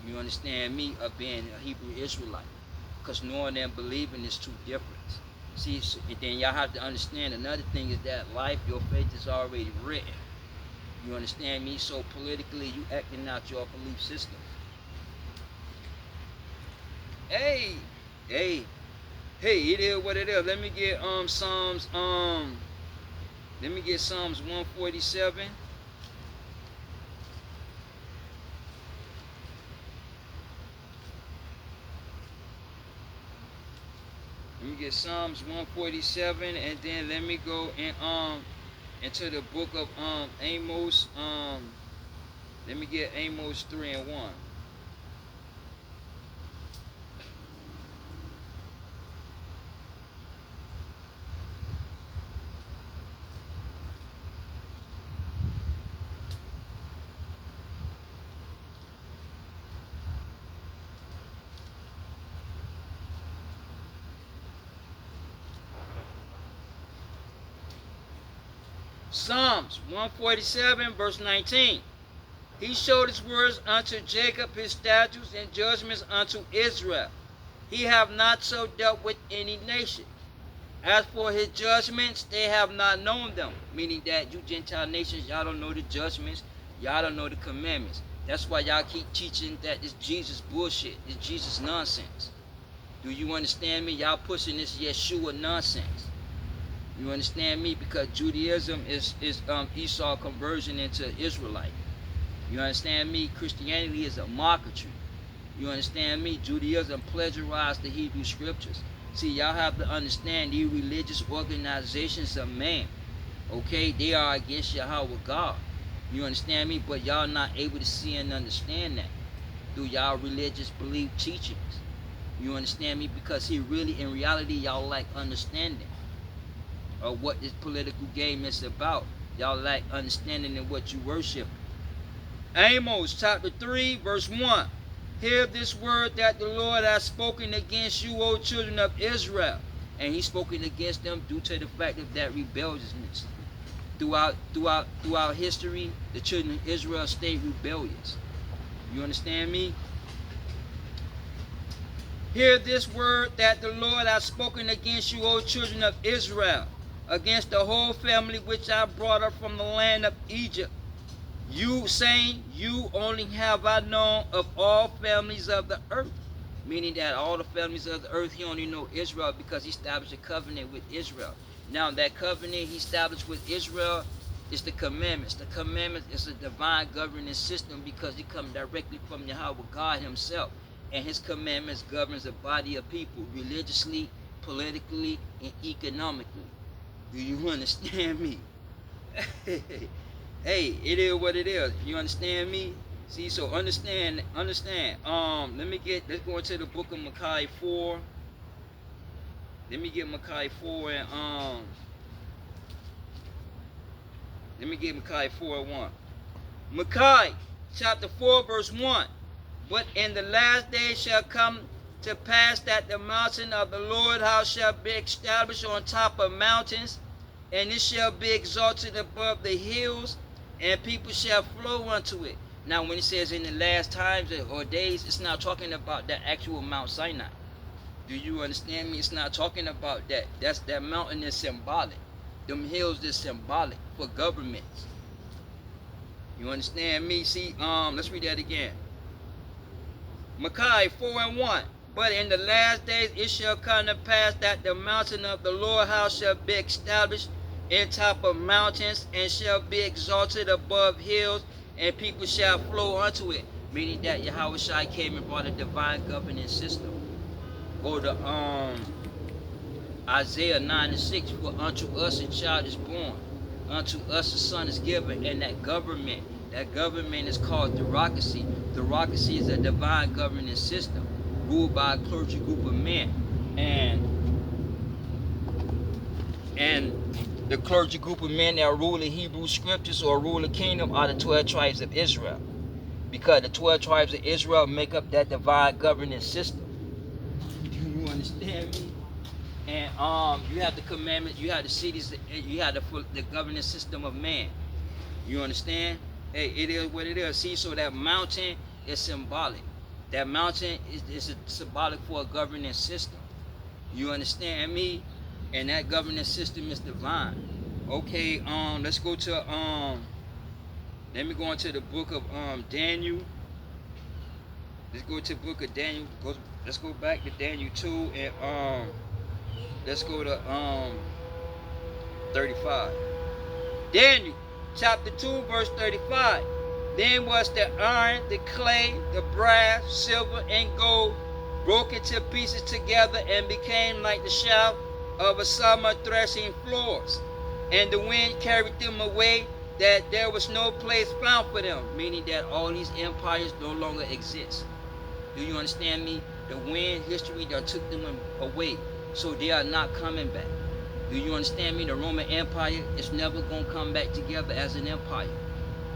You understand me? Of being a Hebrew Israelite. Because knowing and believing is two different. See, so, and then y'all have to understand another thing is that life, your faith is already written. You understand me? So politically, you acting out your belief system. Hey, hey, it is what it is. Let me get Psalms 147. Let me get Psalms 147, and then let me go and into the book of Amos. Let me get Amos 3 and 1. Psalms 147, verse 19. He showed his words unto Jacob, his statutes and judgments unto Israel. He have not so dealt with any nation. As for his judgments, they have not known them. Meaning that you Gentile nations, y'all don't know the judgments, y'all don't know the commandments. That's why y'all keep teaching that this Jesus bullshit, this Jesus nonsense. Do you understand me? Y'all pushing this Yeshua nonsense. You understand me? Because Judaism is Esau conversion into Israelite. You understand me? Christianity is a marketing. You understand me? Judaism plagiarized the Hebrew scriptures. See, y'all have to understand these religious organizations of man. Okay? They are against Yahweh God. You understand me? But y'all not able to see and understand that through y'all religious belief teachings. You understand me? Because he really, in reality, y'all lack understanding of what this political game is about. Y'all lack understanding in what you worship. Amos chapter 3, verse 1. Hear this word that the Lord has spoken against you, O children of Israel. And he's spoken against them due to the fact of that rebelliousness. Throughout history, the children of Israel stayed rebellious. You understand me? Hear this word that the Lord has spoken against you, O children of Israel, against the whole family which I brought up from the land of Egypt. You saying, you only have I known of all families of the earth. Meaning that all the families of the earth, he only know Israel because he established a covenant with Israel. Now that covenant he established with Israel is the commandments. The commandments is a divine governing system because it comes directly from Yahweh God himself. And his commandments governs a body of people religiously, politically, and economically. Do you understand me? Hey, it is what it is. You understand me? See, so understand. Let's go into the book of Micaiah 4. Let me get Micaiah 4 and let me get Micaiah 4 and 1. Micaiah chapter 4 verse 1. But in the last days shall come to pass that the mountain of the Lord house shall be established on top of mountains, and it shall be exalted above the hills, and people shall flow unto it. Now, when it says in the last times or days, it's not talking about the actual Mount Sinai. Do you understand me? It's not talking about that. That mountain is symbolic. Them hills is symbolic for governments. You understand me? See, let's read that again. Micaiah 4:1. But in the last days it shall come to pass that the mountain of the Lord house shall be established in top of mountains, and shall be exalted above hills, and people shall flow unto it. Meaning that Yahweh Shai came and brought a divine governing system. Go to Isaiah 9:6. For unto us a child is born, unto us a son is given, and that government is called theocracy. Theocracy is a divine governing system ruled by a clergy group of men, and the clergy group of men that rule the Hebrew scriptures or rule the kingdom are the 12 tribes of Israel, because the 12 tribes of Israel make up that divine governing system. Do you understand me? And you have the commandments, you have the cities, you have the governing system of man. You understand? Hey, it is what it is. See, so that mountain is symbolic. That mountain is symbolic for a governing system. You understand me? And that governing system is divine. Okay, let's go to let me go into the book of Daniel. Let's go to the book of Daniel. Let's go back to Daniel 2, and let's go to 35. Daniel chapter 2 verse 35. Then was the iron, the clay, the brass, silver, and gold broken to pieces together, and became like the shaft of a summer threshing floors. And the wind carried them away, that there was no place found for them. Meaning that all these empires no longer exist. Do you understand me? The wind, history, that took them away. So they are not coming back. Do you understand me? The Roman Empire is never going to come back together as an empire.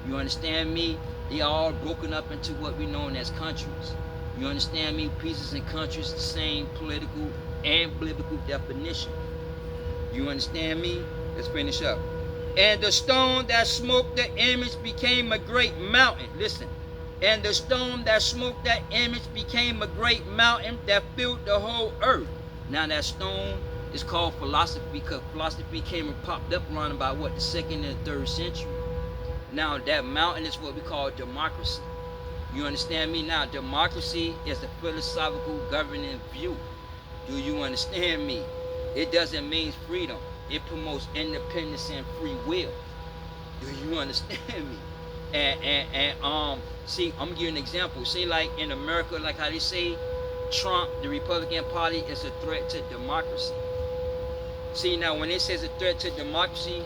You understand me? They are all broken up into what we know as countries. You understand me? Pieces and countries, the same political and biblical definition. You understand me? Let's finish up. And the stone that smote the image became a great mountain. Listen. And the stone that smote that image became a great mountain that filled the whole earth. Now that stone is called philosophy, because philosophy came and popped up around about what, the 2nd and 3rd century. Now that mountain is what we call democracy. You understand me? Now democracy is a philosophical governing view. Do you understand me? It doesn't mean freedom. It promotes independence and free will. Do you understand me? And see, I'm gonna give you an example. Say like in America, like how they say Trump, the Republican Party, is a threat to democracy. See, now when it says a threat to democracy,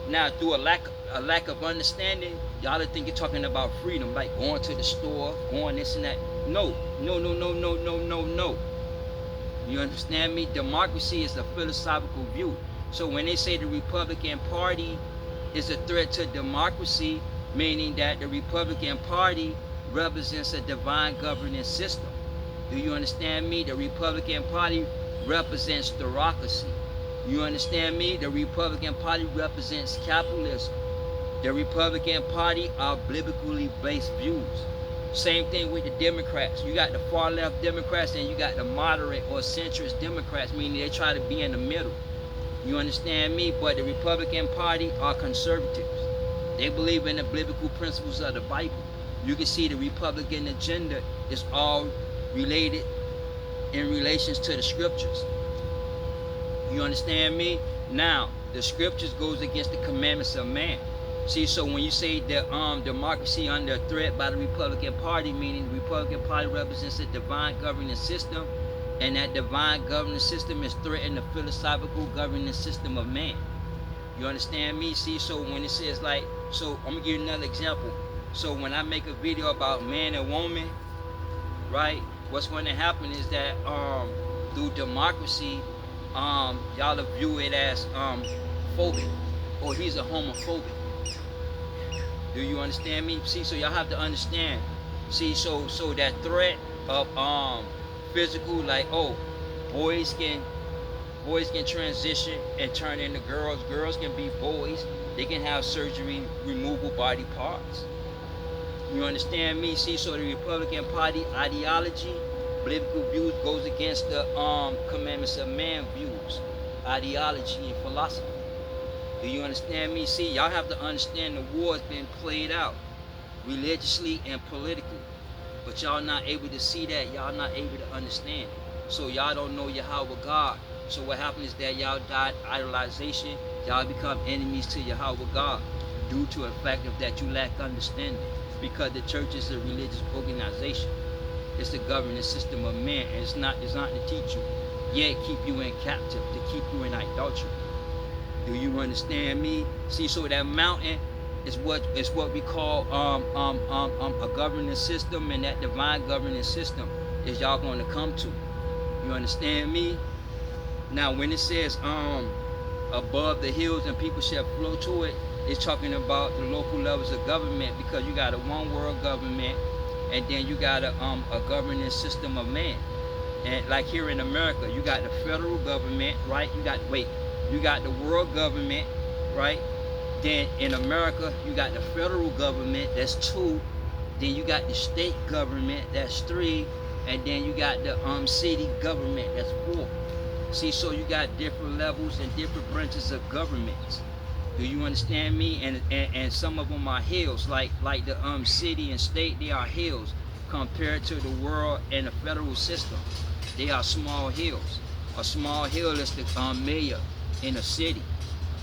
now through a lack of understanding, y'all think you're talking about freedom, like going to the store, going this and that. No. You understand me? Democracy is a philosophical view. So when they say the Republican Party is a threat to democracy, meaning that the Republican Party represents a divine governing system. Do you understand me? The Republican Party represents theocracy. You understand me? The Republican Party represents capitalism. The Republican Party are biblically based views. Same thing with the Democrats. You got the far left Democrats and you got the moderate or centrist Democrats, meaning they try to be in the middle. You understand me? But the Republican Party are conservatives. They believe in the biblical principles of the Bible. You can see the Republican agenda is all related in relations to the scriptures. You understand me? Now, the scriptures goes against the commandments of man. See, so when you say that democracy under threat by the Republican Party, meaning the Republican Party represents a divine governing system, and that divine governing system is threatening the philosophical governing system of man. You understand me? See, so when it says like, so I'm gonna give you another example. So when I make a video about man and woman, right, what's going to happen is that through democracy, y'all view it as phobic, or he's a homophobic. Do you understand me? See, so y'all have to understand See, so that threat of physical, like, oh, boys can boys can transition and turn into girls. Girls can be boys. They can have surgery, removal body parts. You understand me? See, so the Republican Party ideology, political views goes against the commandments of man views, ideology and philosophy. Do you understand me? See, y'all have to understand the war has been played out religiously and politically. But y'all not able to see that. Y'all not able to understand it. So y'all don't know Yahweh God. So what happens is that y'all die idolization. Y'all become enemies to Yahweh God due to the fact of that you lack understanding. Because the church is a religious organization. It's the governing system of man, and it's not designed to teach you, yet keep you in captive, to keep you in idolatry. Do you understand me? See, so that mountain is what we call a governing system, and that divine governing system is y'all going to come to. You understand me? Now, when it says above the hills and people shall flow to it, it's talking about the local levels of government, because you got a one world government, and then you got a governing system of man. And like here in America, you got the federal government, right? You got the world government, right? Then in America, you got the federal government, that's 2. Then you got the state government, that's 3. And then you got the city government, that's 4. See, so you got different levels and different branches of governments. Do you understand me? And some of them are hills, like the city and state, they are hills compared to the world and the federal system. They are small hills. A small hill is the mayor in a city.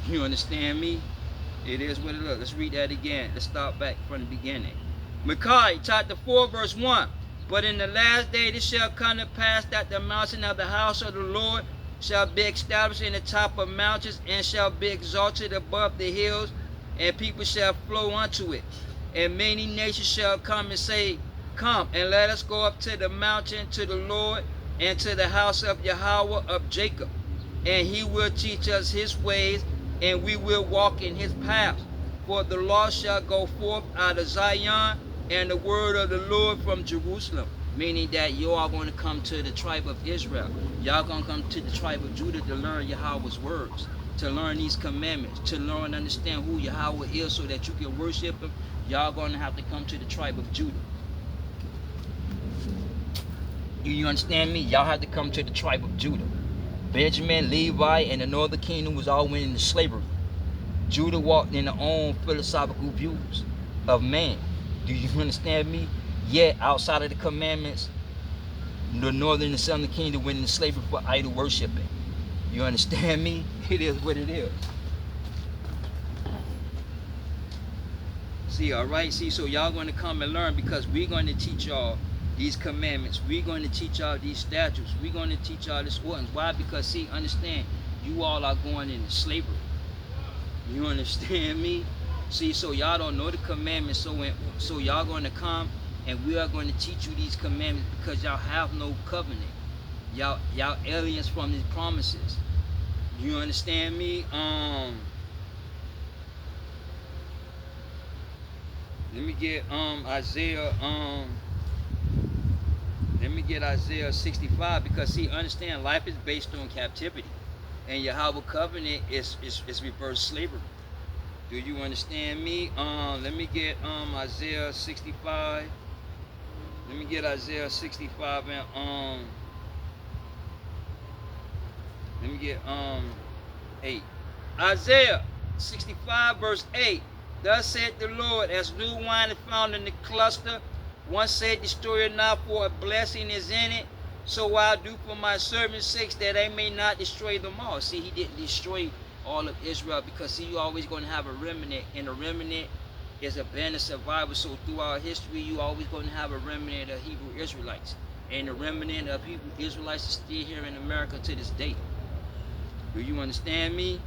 You understand me? It is what it is. Let's read that again. Let's start back from the beginning. Micaiah chapter 4 verse 1. But in the last day it shall come to pass that the mountain of the house of the Lord shall be established in the top of mountains, and shall be exalted above the hills, and people shall flow unto it. And many nations shall come and say, Come, and let us go up to the mountain, to the Lord, and to the house of Yahweh of Jacob. And he will teach us his ways, and we will walk in his paths. For the law shall go forth out of Zion, and the word of the Lord from Jerusalem. Meaning that you are going to come to the tribe of Israel. Y'all going to come to the tribe of Judah to learn Yahweh's words, to learn these commandments, to learn and understand who Yahweh is so that you can worship him. Y'all going to have to come to the tribe of Judah. You understand me? Y'all have to come to the tribe of Judah. Benjamin, Levi, and the northern kingdom was all went into slavery. Judah walked in their own philosophical views of man. Do you understand me? Yet, outside of the commandments, the northern and southern kingdom went into slavery for idol worshiping. You understand me? It is what it is. See, all right? See, so y'all going to come and learn, because we're going to teach y'all these commandments. We're going to teach y'all these statutes. We're going to teach y'all this ordinance. Why? Because, see, understand, you all are going into slavery. You understand me? See, so y'all don't know the commandments, so y'all going to come, and we are going to teach you these commandments, because y'all have no covenant. Y'all aliens from these promises. You understand me? Let me get Isaiah let me get Isaiah 65, because see, understand, life is based on captivity, and Yahweh covenant is reverse slavery. Do you understand me? Let me get Isaiah 65. Let me get Isaiah 65 and let me get 8. Isaiah 65 verse 8. Thus said the Lord, as new wine is found in the cluster, one said, destroy it not, for a blessing is in it. So I do for my servants' sakes, that I may not destroy them all. See, he didn't destroy all of Israel, because see, you're always going to have a remnant, and a remnant is a band of survivors. So throughout history, you always going to have a remnant of Hebrew Israelites, and the remnant of Hebrew Israelites is still here in America to this day. Do you understand me?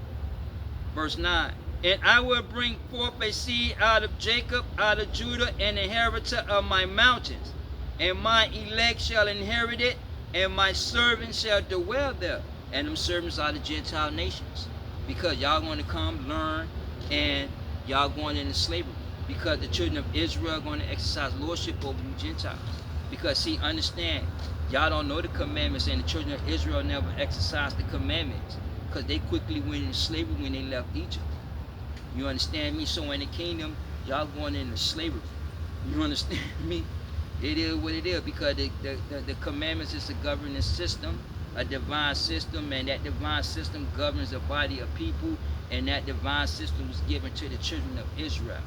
Verse 9. And I will bring forth a seed out of Jacob, out of Judah, an inheritor of my mountains, and my elect shall inherit it, and my servants shall dwell there. And them servants are the Gentile nations, because y'all going to come learn, and y'all going into slavery. because the children of Israel are going to exercise lordship over you Gentiles. Because see, understand, y'all don't know the commandments, and the children of Israel never exercised the commandments because they quickly went into slavery when they left Egypt. You understand me? So in the kingdom, y'all going into slavery. You understand me? It is what it is because the commandments is a governing system, a divine system, and that divine system governs a body of people, and that divine system was given to the children of Israel.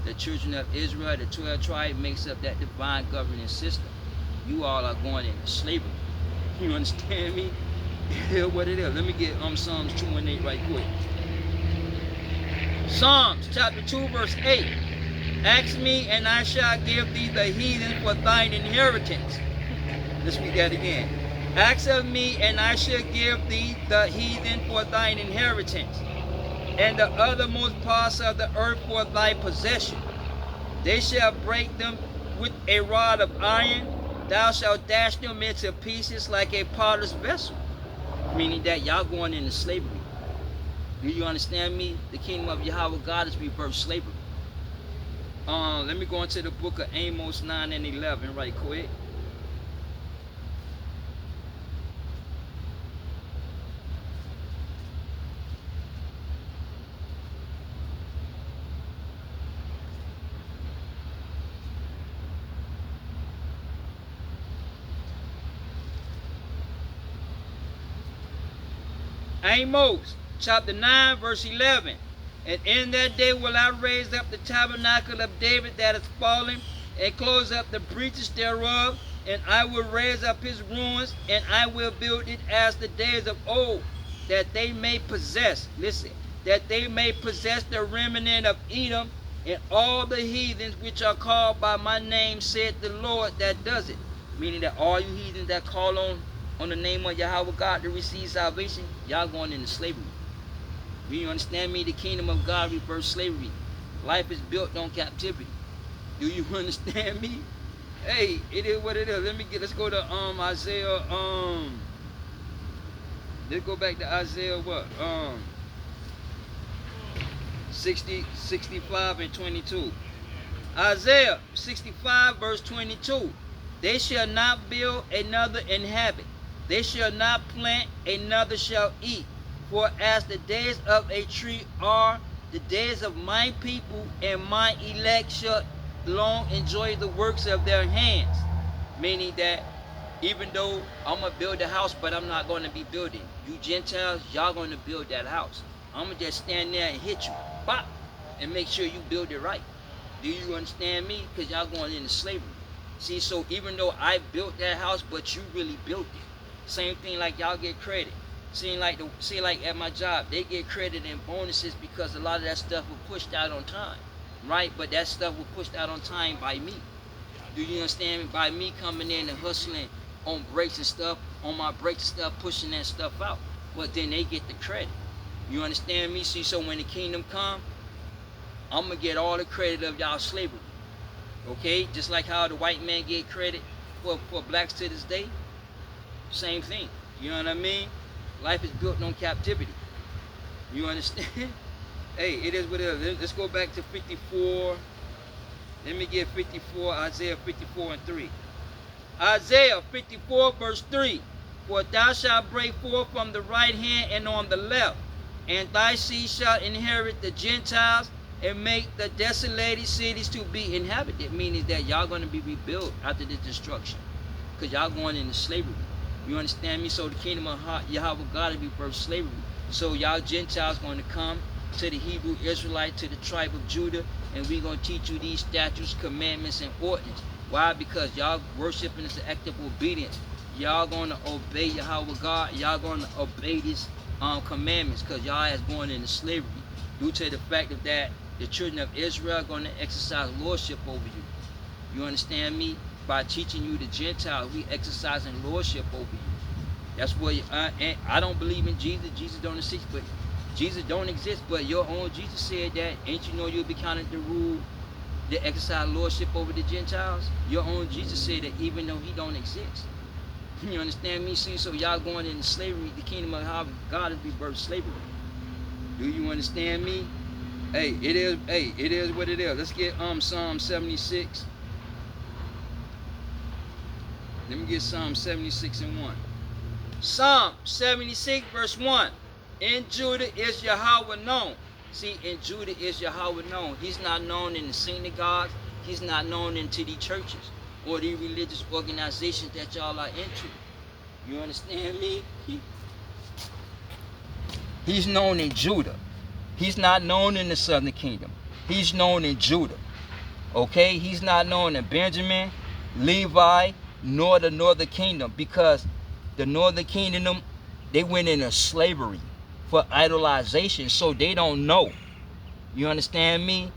The children of Israel, the 12 tribes, makes up that divine governing system. You all are going into slavery. You understand me? It is what it is. Let me get Psalms 2 and 8 right quick. Psalms chapter 2 verse 8. Ask me and I shall give thee the heathen for thine inheritance. Let's read that again. Ask of me and I shall give thee the heathen for thine inheritance, and the uttermost parts of the earth for thy possession. They shall break them with a rod of iron. Thou shalt dash them into pieces like a potter's vessel. Meaning that y'all going into slavery. Do you understand me? The kingdom of Yahweh God is reverse slavery. Let me go into the book of Amos 9 and 11 right quick. Amos chapter 9 verse 11. And in that day will I raise up the tabernacle of David that is fallen, and close up the breaches thereof, and I will raise up his ruins, and I will build it as the days of old, that they may possess, listen, that they may possess the remnant of Edom, and all the heathens which are called by my name, said the Lord that does it. Meaning that all you heathens that call on the name of Yahweh God to receive salvation, y'all going into slavery. Do you understand me? The kingdom of God reverse slavery. Life is built on captivity. Do you understand me? Hey, it is what it is. Let's go to Isaiah, let's go back to Isaiah what? 65 and 22. Isaiah 65 verse 22. They shall not build, another inhabit. They shall not plant, another shall eat. For as the days of a tree are, the days of my people, and my elect shall long enjoy the works of their hands. Meaning that even though I'm going to build a house, but I'm not going to be building. You Gentiles, y'all going to build that house. I'm going to just stand there and hit you. Bop! And make sure you build it right. Do you understand me? Because y'all going into slavery. See, so even though I built that house, but you really built it. Same thing like y'all get credit. See like at my job, they get credit and bonuses because a lot of that stuff was pushed out on time, right? But that stuff was pushed out on time by me. Do you understand me? By me coming in and hustling on breaks and stuff, on my breaks and stuff, pushing that stuff out. But then they get the credit. You understand me? See, so when the kingdom come, I'm gonna get all the credit of y'all slavery. Okay? Just like how the white man get credit for blacks to this day. Same thing. You know what I mean? Life is built on captivity. You understand? Hey, it is what it is. Let's go back to 54. Let me get 54, Isaiah 54 and 3. Isaiah 54 verse 3. For thou shalt break forth from the right hand and on the left, and thy seed shall inherit the Gentiles, and make the desolated cities to be inhabited. Meaning that y'all going to be rebuilt after the destruction. Because y'all going into slavery. You understand me? So the kingdom of Yahweh God will be birth slavery. So y'all Gentiles going to come to the Hebrew Israelite, to the tribe of Judah, and we're going to teach you these statutes, commandments, and ordinances. Why? Because y'all worshiping is an act of obedience. Y'all going to obey Yahweh God. Y'all going to obey these commandments because y'all is going into slavery due to the fact of that the children of Israel are going to exercise lordship over you. You understand me? By teaching you the Gentiles, we exercising lordship over you. That's what and I don't believe in Jesus. Jesus don't exist, but Jesus don't exist. But your own Jesus said that. Ain't you know you'll be counted to rule, to exercise lordship over the Gentiles? Your own Jesus said that even though he don't exist. You understand me? See, so y'all going into slavery. The kingdom of God is rebirth slavery. Do you understand me? It is what it is. Let's get Psalm 76. Let me get Psalm 76 and 1. Psalm 76 verse 1. In Judah is Yahweh known. See, in Judah is Yahweh known. He's not known in the synagogues. He's not known into the churches or the religious organizations that y'all are into. You understand me? He's known in Judah. He's not known in the southern kingdom. He's known in Judah. Okay? He's not known in Benjamin, Levi, nor the northern kingdom, because the northern kingdom, they went into slavery for idolization, so they don't know. You understand me?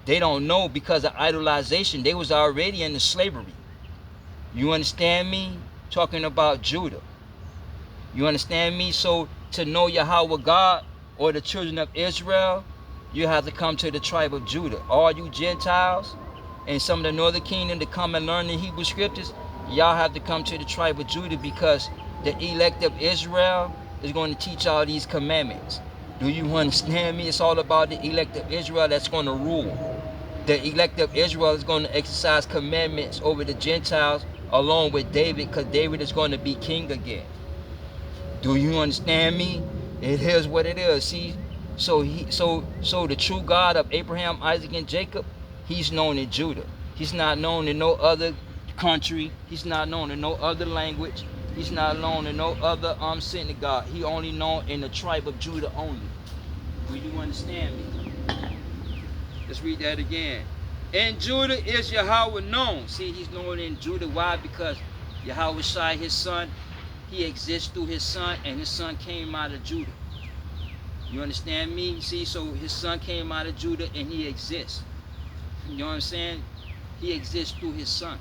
They don't know because of idolization. They was already into slavery. You understand me? Talking about Judah. You understand me? So to know Yahweh God or the children of Israel, you have to come to the tribe of Judah. All you Gentiles and some of the northern kingdom to come and learn the Hebrew scriptures, y'all have to come to the tribe of Judah, because the elect of Israel is going to teach all these commandments. Do you understand me? It's all about the elect of Israel that's going to rule. The elect of Israel is going to exercise commandments over the Gentiles along with David, because David is going to be king again. Do you understand me? It is what it is. See, so the true God of Abraham, Isaac, and Jacob, he's known in Judah. He's not known in no other country. He's not known in no other language. He's not known in no other synagogue. He only known in the tribe of Judah only. Do you understand me? Let's read that again. In Judah is Yahweh known. See, he's known in Judah. Why? Because Yahweh Shai, his son, he exists through his son, and his son came out of Judah. You understand me? See, so his son came out of Judah and he exists. You know what I'm saying? He exists through his son.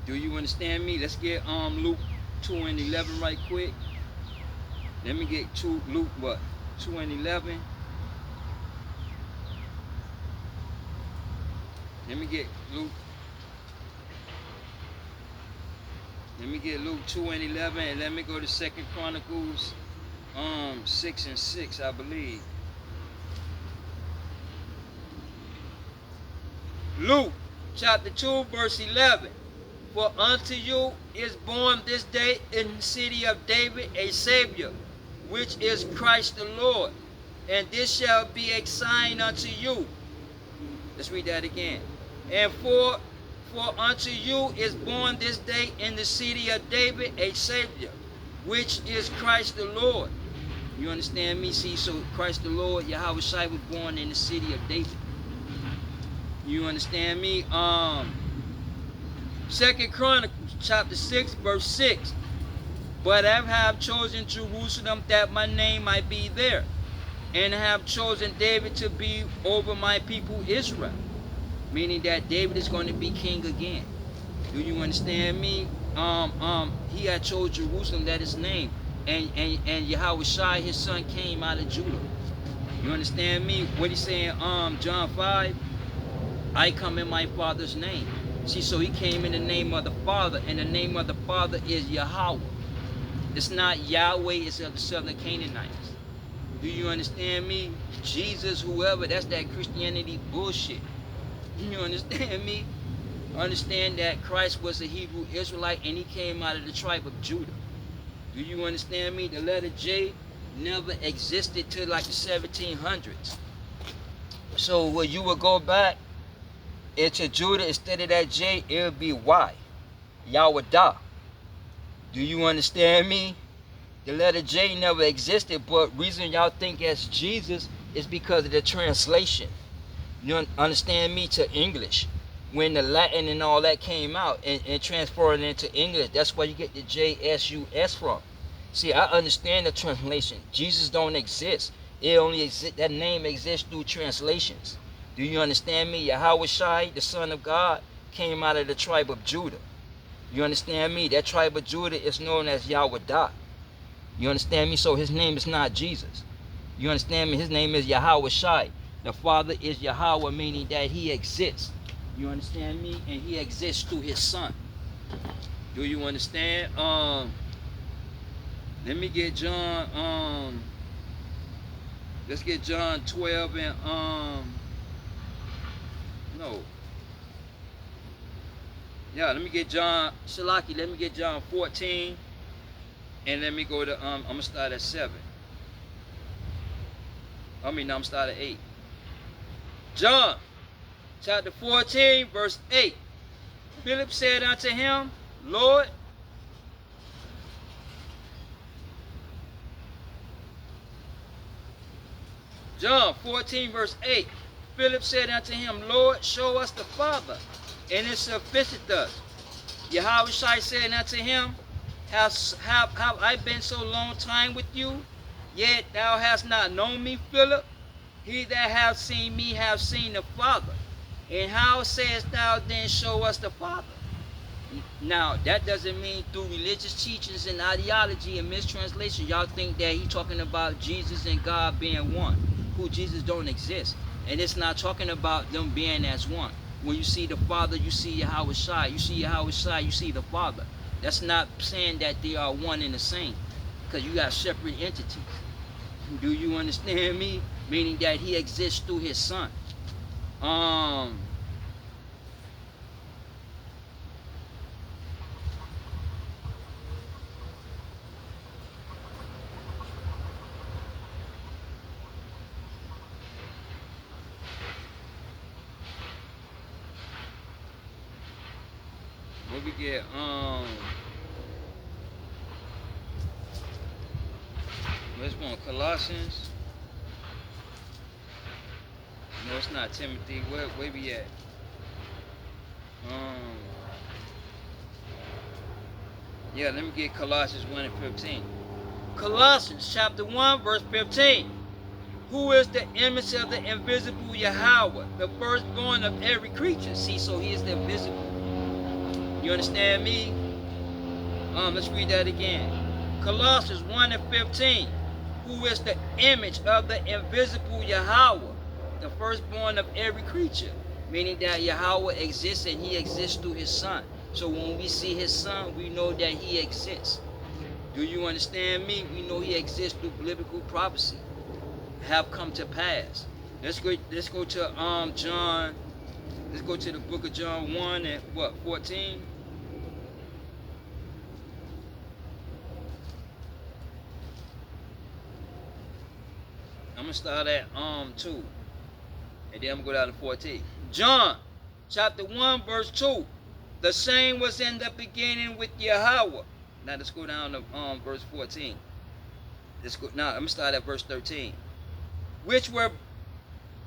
Do you understand me? Let's get Luke 2 and 11 right quick. Let me get Luke 2 and 11. Let me get Luke 2 and 11, and let me go to 2 Chronicles 6 and 6, I believe. Luke chapter 2 verse 11. For unto you is born this day in the city of David a Savior, which is Christ the Lord. And this shall be a sign unto you. Let's read that again. And for unto you is born this day in the city of David a Savior, which is Christ the Lord. You understand me? See, so Christ the Lord, Yahweh Shai, was born in the city of David. You understand me? 2 Chronicles chapter 6 verse 6. But I have chosen Jerusalem that my name might be there, and have chosen David to be over my people Israel. Meaning that David is going to be king again. Do you understand me? He had chose Jerusalem, that his name. And Yahweh Shai, his son, came out of Judah. You understand me? What he's saying, John 5, I come in my Father's name. See, so he came in the name of the Father, and the name of the Father is Yahweh. It's not Yahweh, it's of the southern Canaanites. Do you understand me? Jesus, whoever, that's that Christianity bullshit. You understand me? Understand that Christ was a Hebrew Israelite and he came out of the tribe of Judah. Do you understand me? The letter J never existed till like the 1700s. So when you would go back into Judah, instead of that J, it would be Y. Yahweh. Do you understand me? The letter J never existed, but reason y'all think it's Jesus is because of the translation. You understand me? To English. When the Latin and all that came out and transferred into English, that's where you get the JSUS from. See, I understand the translation. Jesus don't exist. It only exists, that name exists through translations. Do you understand me? Yahweh Shai, the Son of God, came out of the tribe of Judah. You understand me? That tribe of Judah is known as Yahweh. You understand me? So his name is not Jesus. You understand me? His name is Yahweh Shai. The Father is Yahweh, meaning that he exists. You understand me? And he exists through his son. Do you understand? Let me get John Let's get John 12 and no. Yeah, let me get John Shalaki, let me get John 14 and let me go to I'm gonna start at 7. I'm gonna start at 8. John chapter 14, verse 8. Philip said unto him, Lord, John 14, verse 8. Philip said unto him, Lord, show us the Father, and it sufficeth us. Yahweh said unto him, have I been so long time with you, yet thou hast not known me, Philip? He that hath seen me hath seen the Father. And how sayest thou then, show us the Father? Now, that doesn't mean through religious teachings and ideology and mistranslation, y'all think that he's talking about Jesus and God being one, who Jesus don't exist. And it's not talking about them being as one. When you see the Father, you see Yahweh Shai. You see Yahweh Shai, you see the Father. That's not saying that they are one and the same, because you got separate entities. Do you understand me? Meaning that he exists through his Son. What we get? Let's go on Colossians. No, it's not Timothy. Where we at? Yeah, let me get Colossians 1 and 15. Colossians chapter 1, verse 15. Who is the image of the invisible Yahweh, the firstborn of every creature? See, so he is the invisible. You understand me? Let's read that again. Colossians 1 and 15. Who is the image of the invisible Yahweh, the firstborn of every creature? Meaning that Yahweh exists and he exists through his Son. So when we see his Son, we know that he exists. Do you understand me? We know he exists through biblical prophecy. Have come to pass. Let's go to John. Let's go to the book of John 1 and 14. I'm gonna start at 2. And then I'm gonna go down to 14. John chapter 1, verse 2. The same was in the beginning with Yahweh. Now let's go down to verse 14. Now I'm gonna start at verse 13. Which were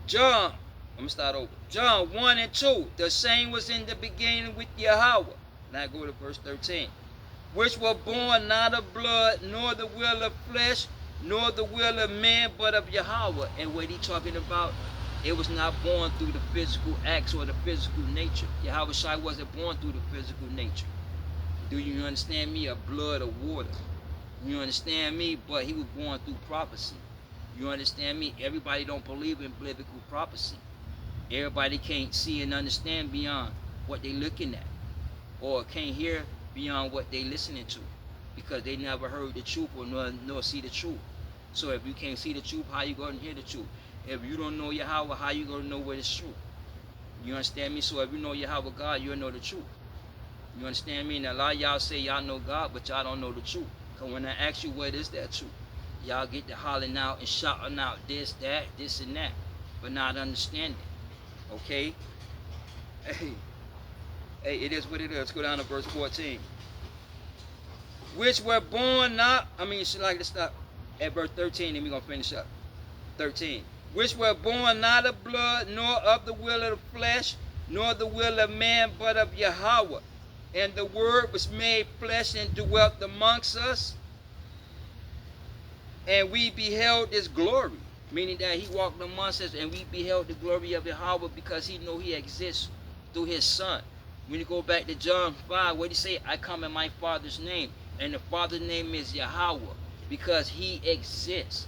John, I'm gonna start over. John 1 and 2. The same was in the beginning with Yahweh. Now go to verse 13. Which were born not of blood, nor the will of flesh, nor the will of man, but of Yahweh. And what he talking about? It was not born through the physical acts or the physical nature. Yahweh Shai wasn't born through the physical nature. Do you understand me? Of blood or water. You understand me? But he was born through prophecy. You understand me? Everybody don't believe in biblical prophecy. Everybody can't see and understand beyond what they looking at, or can't hear beyond what they listening to, because they never heard the truth or nor see the truth. So if you can't see the truth, how you going to hear the truth? If you don't know Yahweh, how you going to know what is true? You understand me? So if you know Yahweh God, you'll know the truth. You understand me? And a lot of y'all say y'all know God, but y'all don't know the truth. Because when I ask you what is that truth, y'all get to hollering out and shouting out this, that, this, and that, but not understanding. Okay? Hey, it is what it is. Let's go down to verse 14. Which were born not, should like to stop at verse 13, and we're going to finish up. 13. Which were born not of blood, nor of the will of the flesh, nor the will of man, but of Yahweh. And the word was made flesh and dwelt amongst us, and we beheld his glory. Meaning that he walked amongst us and we beheld the glory of Yahweh, because he know he exists through his Son. When you go back to John 5, what he say? I come in my Father's name. And the Father's name is Yahweh, because he exists.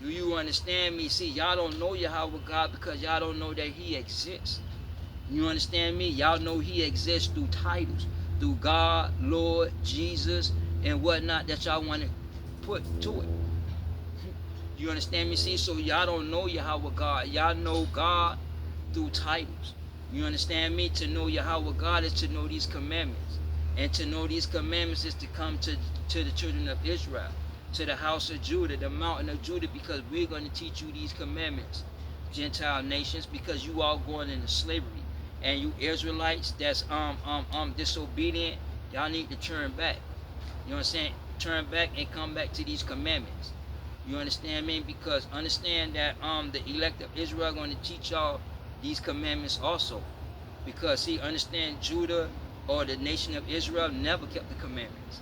Do you understand me? See, y'all don't know Yahweh God because y'all don't know that he exists. You understand me? Y'all know he exists through titles, through God, Lord, Jesus, and whatnot that y'all want to put to it. You understand me? See, so y'all don't know Yahweh God. Y'all know God through titles. You understand me? To know Yahweh God is to know these commandments. And to know these commandments is to come to the children of Israel, to the house of Judah, the mountain of Judah, because we're going to teach you these commandments, Gentile nations, because you all going into slavery. And you Israelites that's disobedient, y'all need to turn back. You know what I'm saying? Turn back and come back to these commandments. You understand me? Because understand that the elect of Israel are going to teach y'all these commandments also. Because see, understand Judah or the nation of Israel never kept the commandments.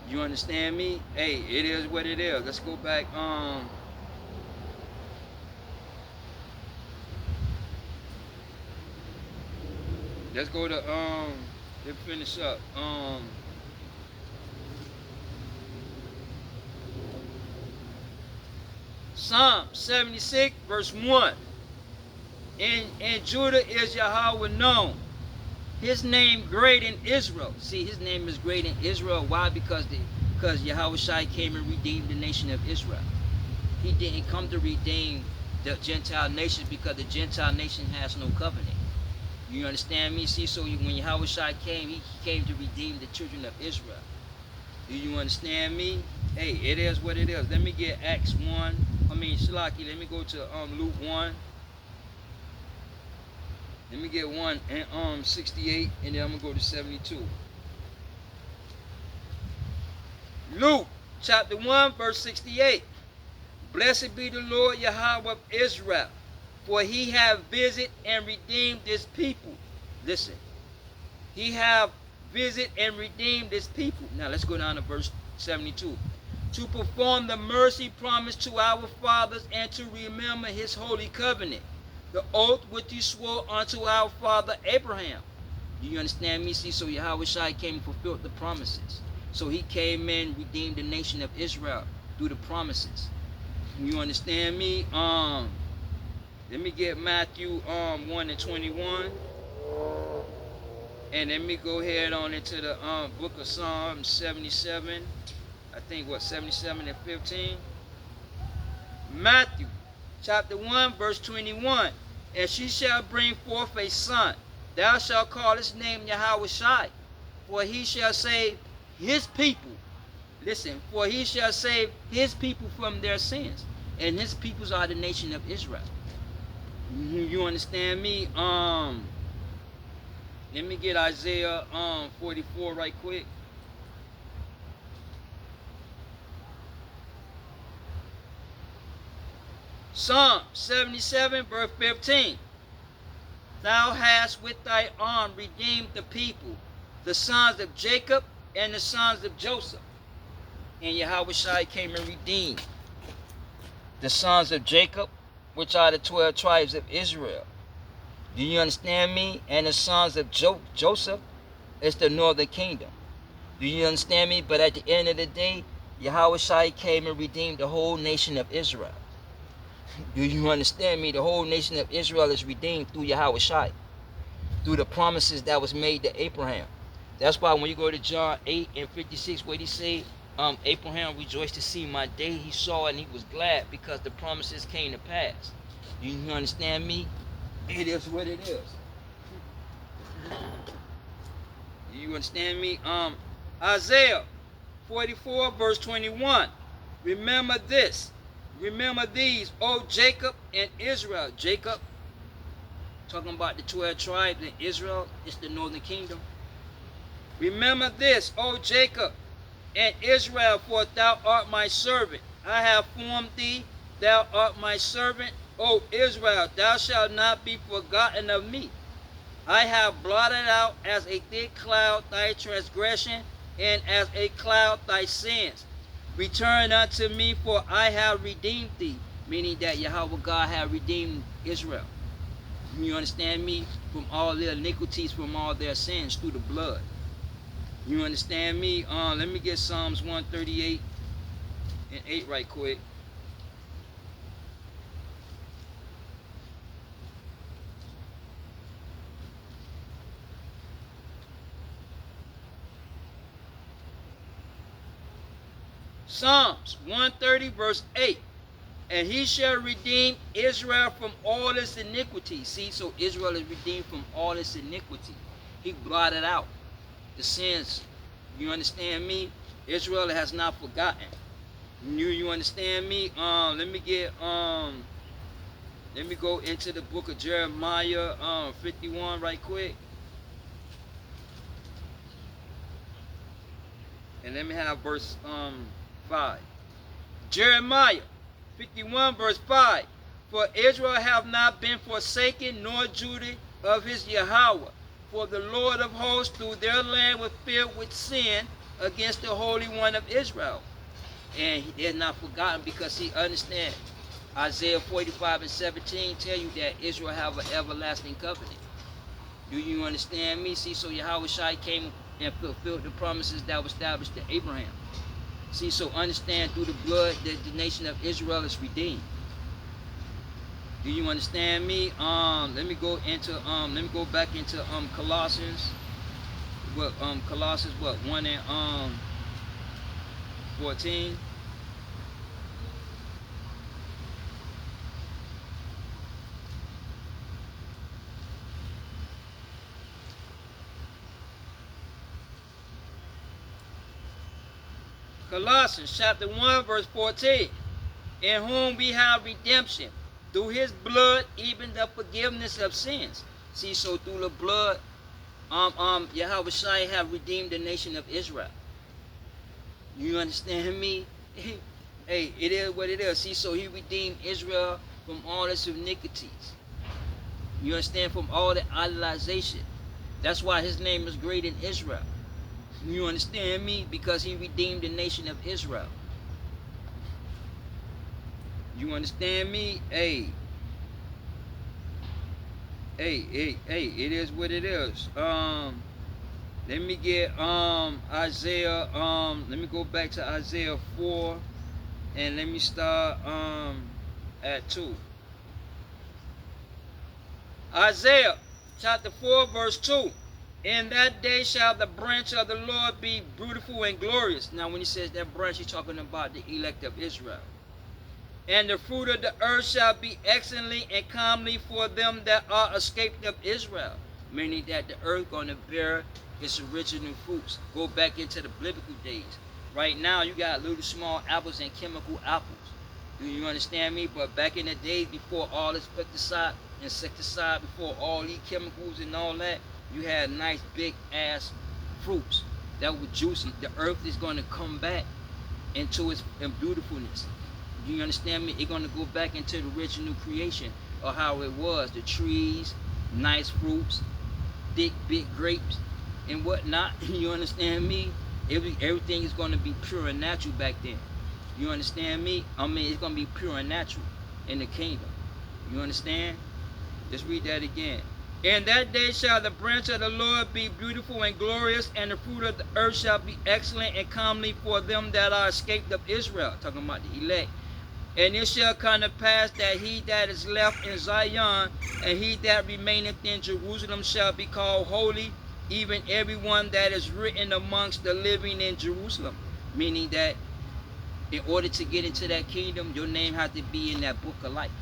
You understand me? Hey, it is what it is. Let's go back. Let's go to let's finish up. Psalm 76 verse 1. In Judah is Yahweh known. His name great in Israel. See, his name is great in Israel. Why? Because Yahweh Shai came and redeemed the nation of Israel. He didn't come to redeem the Gentile nations because the Gentile nation has no covenant. You understand me? See, so when Yahweh Shai came, he came to redeem the children of Israel. Do you understand me? Hey, it is what it is. Let me get Acts 1. Shalaki, let me go to Luke 1. Let me get 1 and 68, and then I'm gonna go to 72. Luke chapter 1 verse 68. Blessed be the Lord Yahweh of Israel, for he have visited and redeemed his people. Listen, he have visited and redeemed his people. Now let's go down to verse 72. To perform the mercy promised to our fathers and to remember his holy covenant, the oath which he swore unto our father Abraham. You understand me? See, so Yahweh Shai came and fulfilled the promises. So he came in, redeemed the nation of Israel through the promises. You understand me? Let me get Matthew 1 and 21. And let me go ahead on into the book of Psalm 77. I think 77 and 15. Matthew chapter 1 verse 21. And she shall bring forth a son. Thou shalt call his name Yahweh Shai, for he shall save his people. Listen, for he shall save his people from their sins. And his peoples are the nation of Israel. You understand me? Let me get Isaiah 44 right quick. Psalm 77 verse 15. Thou hast with thy arm redeemed the people, the sons of Jacob and the sons of Joseph. And Yahweh Shai came and redeemed the sons of Jacob, which are the 12 tribes of Israel. Do you understand me? And the sons of Joseph is the northern kingdom. Do you understand me? But at the end of the day, Yahweh Shai came and redeemed the whole nation of Israel. Do you understand me? The whole nation of Israel is redeemed through Yahweh Shai, through the promises that was made to Abraham. That's why when you go to John 8 and 56, where he say, Abraham rejoiced to see my day. He saw it and he was glad because the promises came to pass. You understand me? It is what it is. You understand me? Isaiah 44 verse 21. Remember this. Remember these, O Jacob and Israel. Jacob, talking about the 12 tribes, in Israel, it's the northern kingdom. Remember this, O Jacob and Israel, for thou art my servant. I have formed thee, thou art my servant. O Israel, thou shalt not be forgotten of me. I have blotted out as a thick cloud thy transgression, and as a cloud thy sins. Return unto me, for I have redeemed thee. Meaning that Yahweh God have redeemed Israel. You understand me? From all their iniquities, from all their sins, through the blood. You understand me? Let me get Psalms 138 and 8 right quick. Psalms 130 verse 8. And he shall redeem Israel from all its iniquity. See, so Israel is redeemed from all its iniquity. He blotted out the sins. You understand me? Israel has not forgotten. You understand me? Let me go into the book of Jeremiah 51 right quick. And let me have verse 5. Jeremiah 51 verse 5. For Israel have not been forsaken, nor Judah of his Yahweh. For the Lord of hosts through their land was filled with sin against the Holy One of Israel. And they're not forgotten because he understands. Isaiah 45 and 17 tell you that Israel have an everlasting covenant. Do you understand me? See, so Yahweh Shai came and fulfilled the promises that were established to Abraham. See, so understand through the blood that the nation of Israel is redeemed. Do you understand me? Let me go back into Colossians. Colossians 1 and 14. Colossians chapter 1 verse 14. In whom we have redemption through his blood, even the forgiveness of sins. See, so through the blood, Yahweh Shai have redeemed the nation of Israel. You understand me? Hey, it is what it is. See, so he redeemed Israel from all its iniquities. You understand? From all the idolization. That's why his name is great in Israel. You understand me? Because he redeemed the nation of Israel. You understand me? Hey, it is what it is. Let me get Isaiah, let me go back to Isaiah 4 and let me start at 2. Isaiah chapter 4 verse 2. In that day shall the branch of the Lord be beautiful and glorious. Now when he says that branch, he's talking about the elect of Israel. And the fruit of the earth shall be excellently and comely for them that are escaped of Israel. Meaning that the earth going to bear its original fruits. Go back into the biblical days. Right now you got little small apples and chemical apples. Do you understand me? But back in the days before all this insecticide, before all these chemicals and all that, you had nice big ass fruits that were juicy. The earth is going to come back into its beautifulness. You understand me? It's going to go back into the original creation of how it was. The trees, nice fruits, thick, big grapes, and whatnot. You understand me? Everything is going to be pure and natural back then. You understand me? I mean, it's going to be pure and natural in the kingdom. You understand? Let's read that again. In that day shall the branch of the Lord be beautiful and glorious, and the fruit of the earth shall be excellent and comely for them that are escaped of Israel. Talking about the elect. And it shall come to pass that he that is left in Zion and he that remaineth in Jerusalem shall be called holy, even everyone that is written amongst the living in Jerusalem. Meaning that in order to get into that kingdom, your name has to be in that book of life.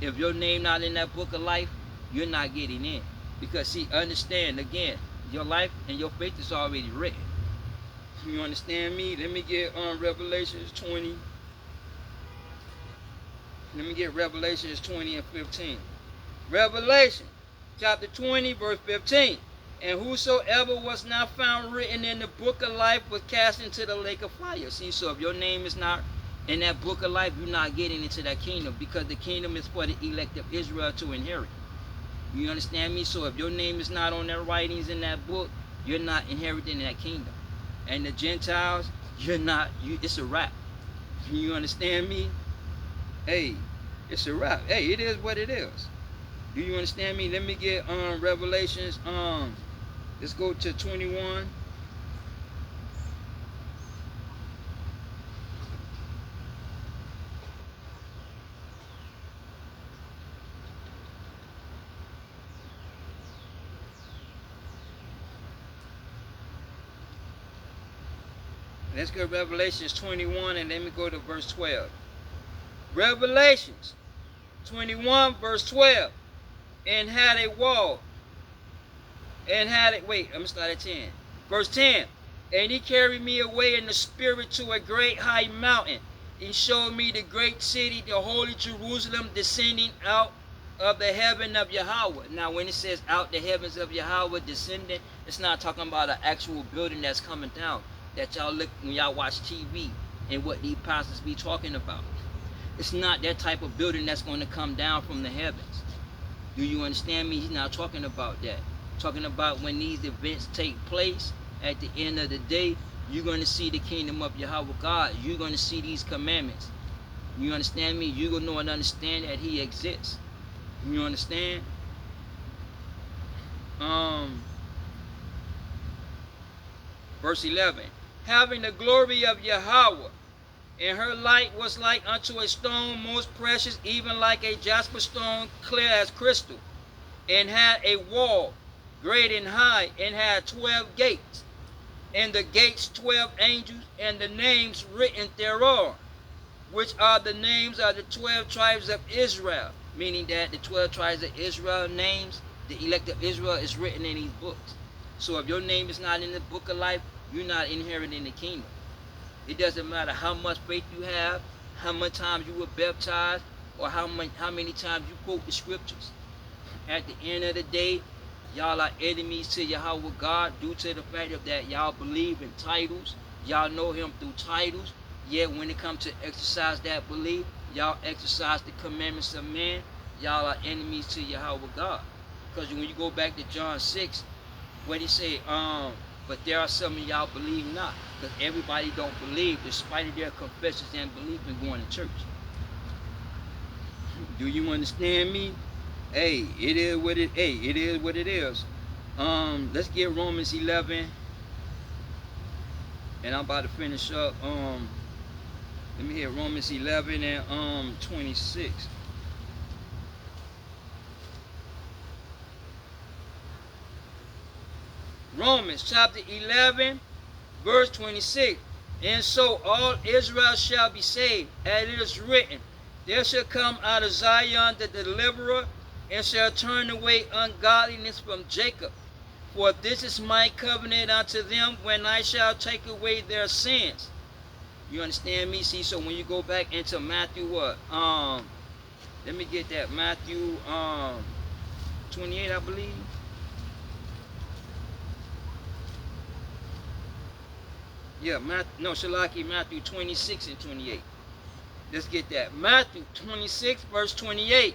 If your name not in that book of life, you're not getting in. Because see, understand, again, your life and your faith is already written. You understand me? Let me get on Revelations 20. Let me get Revelations 20 and 15. Revelation chapter 20 verse 15. And whosoever was not found written in the book of life was cast into the lake of fire. See, so if your name is not in that book of life, you're not getting into that kingdom, because the kingdom is for the elect of Israel to inherit. You understand me? So if your name is not on their writings in that book, you're not inheriting that kingdom. And the Gentiles, it's a wrap. You understand me? Hey, it's a wrap. Hey, it is what it is. Do you understand me? Let me get Revelations. Let's go to 21. Let's go to Revelations 21 and let me go to verse 12. Revelations 21 verse 12. And had a wall. And had it, wait, I'm going to start at 10. Verse 10. And he carried me away in the spirit to a great high mountain. He showed me the great city, the holy Jerusalem, descending out of the heaven of Yahweh. Now, when it says out the heavens of Yahweh descending, it's not talking about an actual building that's coming down that y'all look when y'all watch TV and what these pastors be talking about. It's not that type of building that's going to come down from the heavens. Do you understand me? He's not talking about that. Talking about when these events take place, at the end of the day, you're going to see the kingdom of Yahweh God. You're going to see these commandments. You understand me? You're going to know and understand that he exists. You understand? Verse 11. Having the glory of Yahweh, and her light was like unto a stone most precious, even like a jasper stone, clear as crystal, and had a wall great and high, and had 12 gates, and the gates 12 angels, and the names written thereon, which are the names of the 12 tribes of Israel. Meaning that the 12 tribes of Israel names, the elect of Israel, is written in these books. So if your name is not in the book of life, you're not inheriting the kingdom. It doesn't matter how much faith you have, how many times you were baptized, or how many times you quote the scriptures. At the end of the day, y'all are enemies to Yahweh God due to the fact that y'all believe in titles. Y'all know him through titles. Yet when it comes to exercise that belief, y'all exercise the commandments of man. Y'all are enemies to Yahweh God. Because when you go back to John 6, what he say, but there are some of y'all believe not. Because everybody don't believe despite of their confessions and belief in going to church. Do you understand me? Hey, it is what it is. Let's get Romans 11. And I'm about to finish up. Let me hit Romans 11 and 26. Romans chapter 11, verse 26. And so all Israel shall be saved, as it is written, there shall come out of Zion the deliverer, and shall turn away ungodliness from Jacob. For this is my covenant unto them, when I shall take away their sins. You understand me? See, so when you go back into Matthew, what? Let me get that. Matthew 28, I believe. Yeah, Matthew 26 and 28. Let's get that. Matthew 26, verse 28.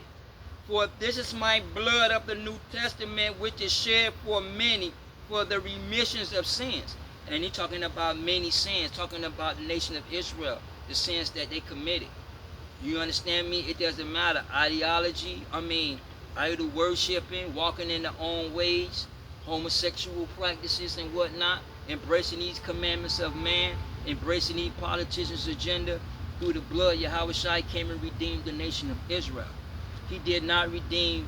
For this is my blood of the New Testament, which is shed for many for the remissions of sins. And he's talking about many sins, talking about the nation of Israel, the sins that they committed. You understand me? It doesn't matter. Ideology, idol worshiping, walking in their own ways, homosexual practices and whatnot, embracing these commandments of man, embracing these politicians' agenda. Through the blood, Yahweh Shai came and redeemed the nation of Israel. He did not redeem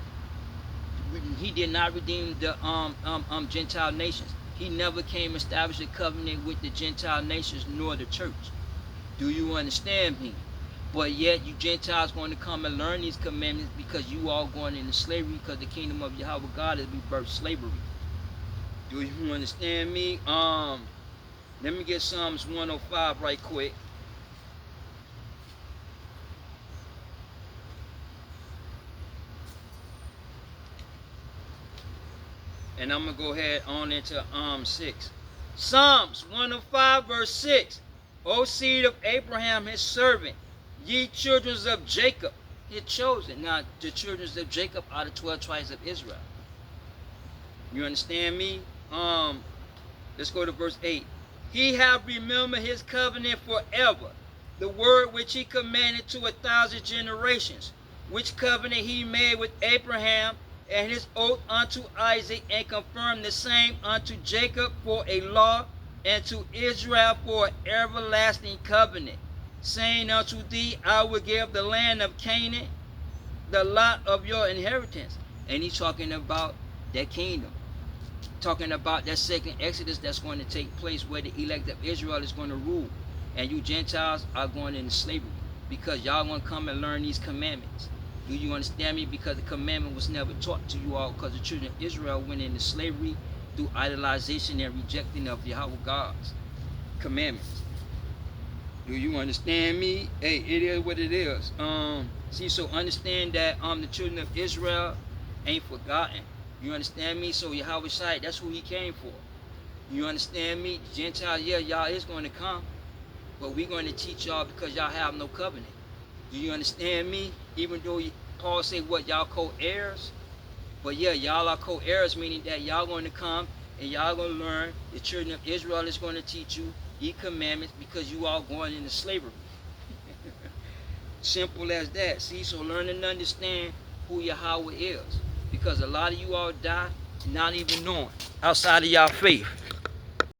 the Gentile nations. He never came and established a covenant with the Gentile nations nor the church. Do you understand me? But yet you Gentiles going to come and learn these commandments because you all going into slavery, because the kingdom of Yahweh God has rebirthed slavery. Do you understand me? Let me get Psalms 105 right quick. And I'm going to go ahead on into 6. Psalms 105 verse 6. O seed of Abraham, his servant, ye children of Jacob, his chosen. Now, the children of Jacob are the 12 tribes of Israel. You understand me? Let's go to verse 8. He hath remembered his covenant forever, the word which he commanded to 1,000 generations, which covenant he made with Abraham, and his oath unto Isaac, and confirmed the same unto Jacob for a law, and to Israel for an everlasting covenant, saying unto thee, I will give the land of Canaan, the lot of your inheritance. And he's talking about that kingdom, talking about that second Exodus that's going to take place, where the elect of Israel is going to rule, and you Gentiles are going into slavery. because y'all gonna come and learn these commandments. Do you understand me? Because the commandment was never taught to you all, because the children of Israel went into slavery through idolization and rejecting of Yahweh God's commandments. Do you understand me? Hey, it is what it is. See, so understand that the children of Israel ain't forgotten. You understand me? So Yahweh Shai, that's who he came for. You understand me? The Gentiles, yeah, y'all is going to come, but we're going to teach y'all because y'all have no covenant. Do you understand me? Even though Paul say what, y'all co-heirs, but yeah, y'all are co-heirs, meaning that y'all going to come and y'all going to learn. The children of Israel is going to teach you these commandments because you all going into slavery. Simple as that. See, so learn and understand who Yahweh is, because a lot of you all die not even knowing outside of y'all faith.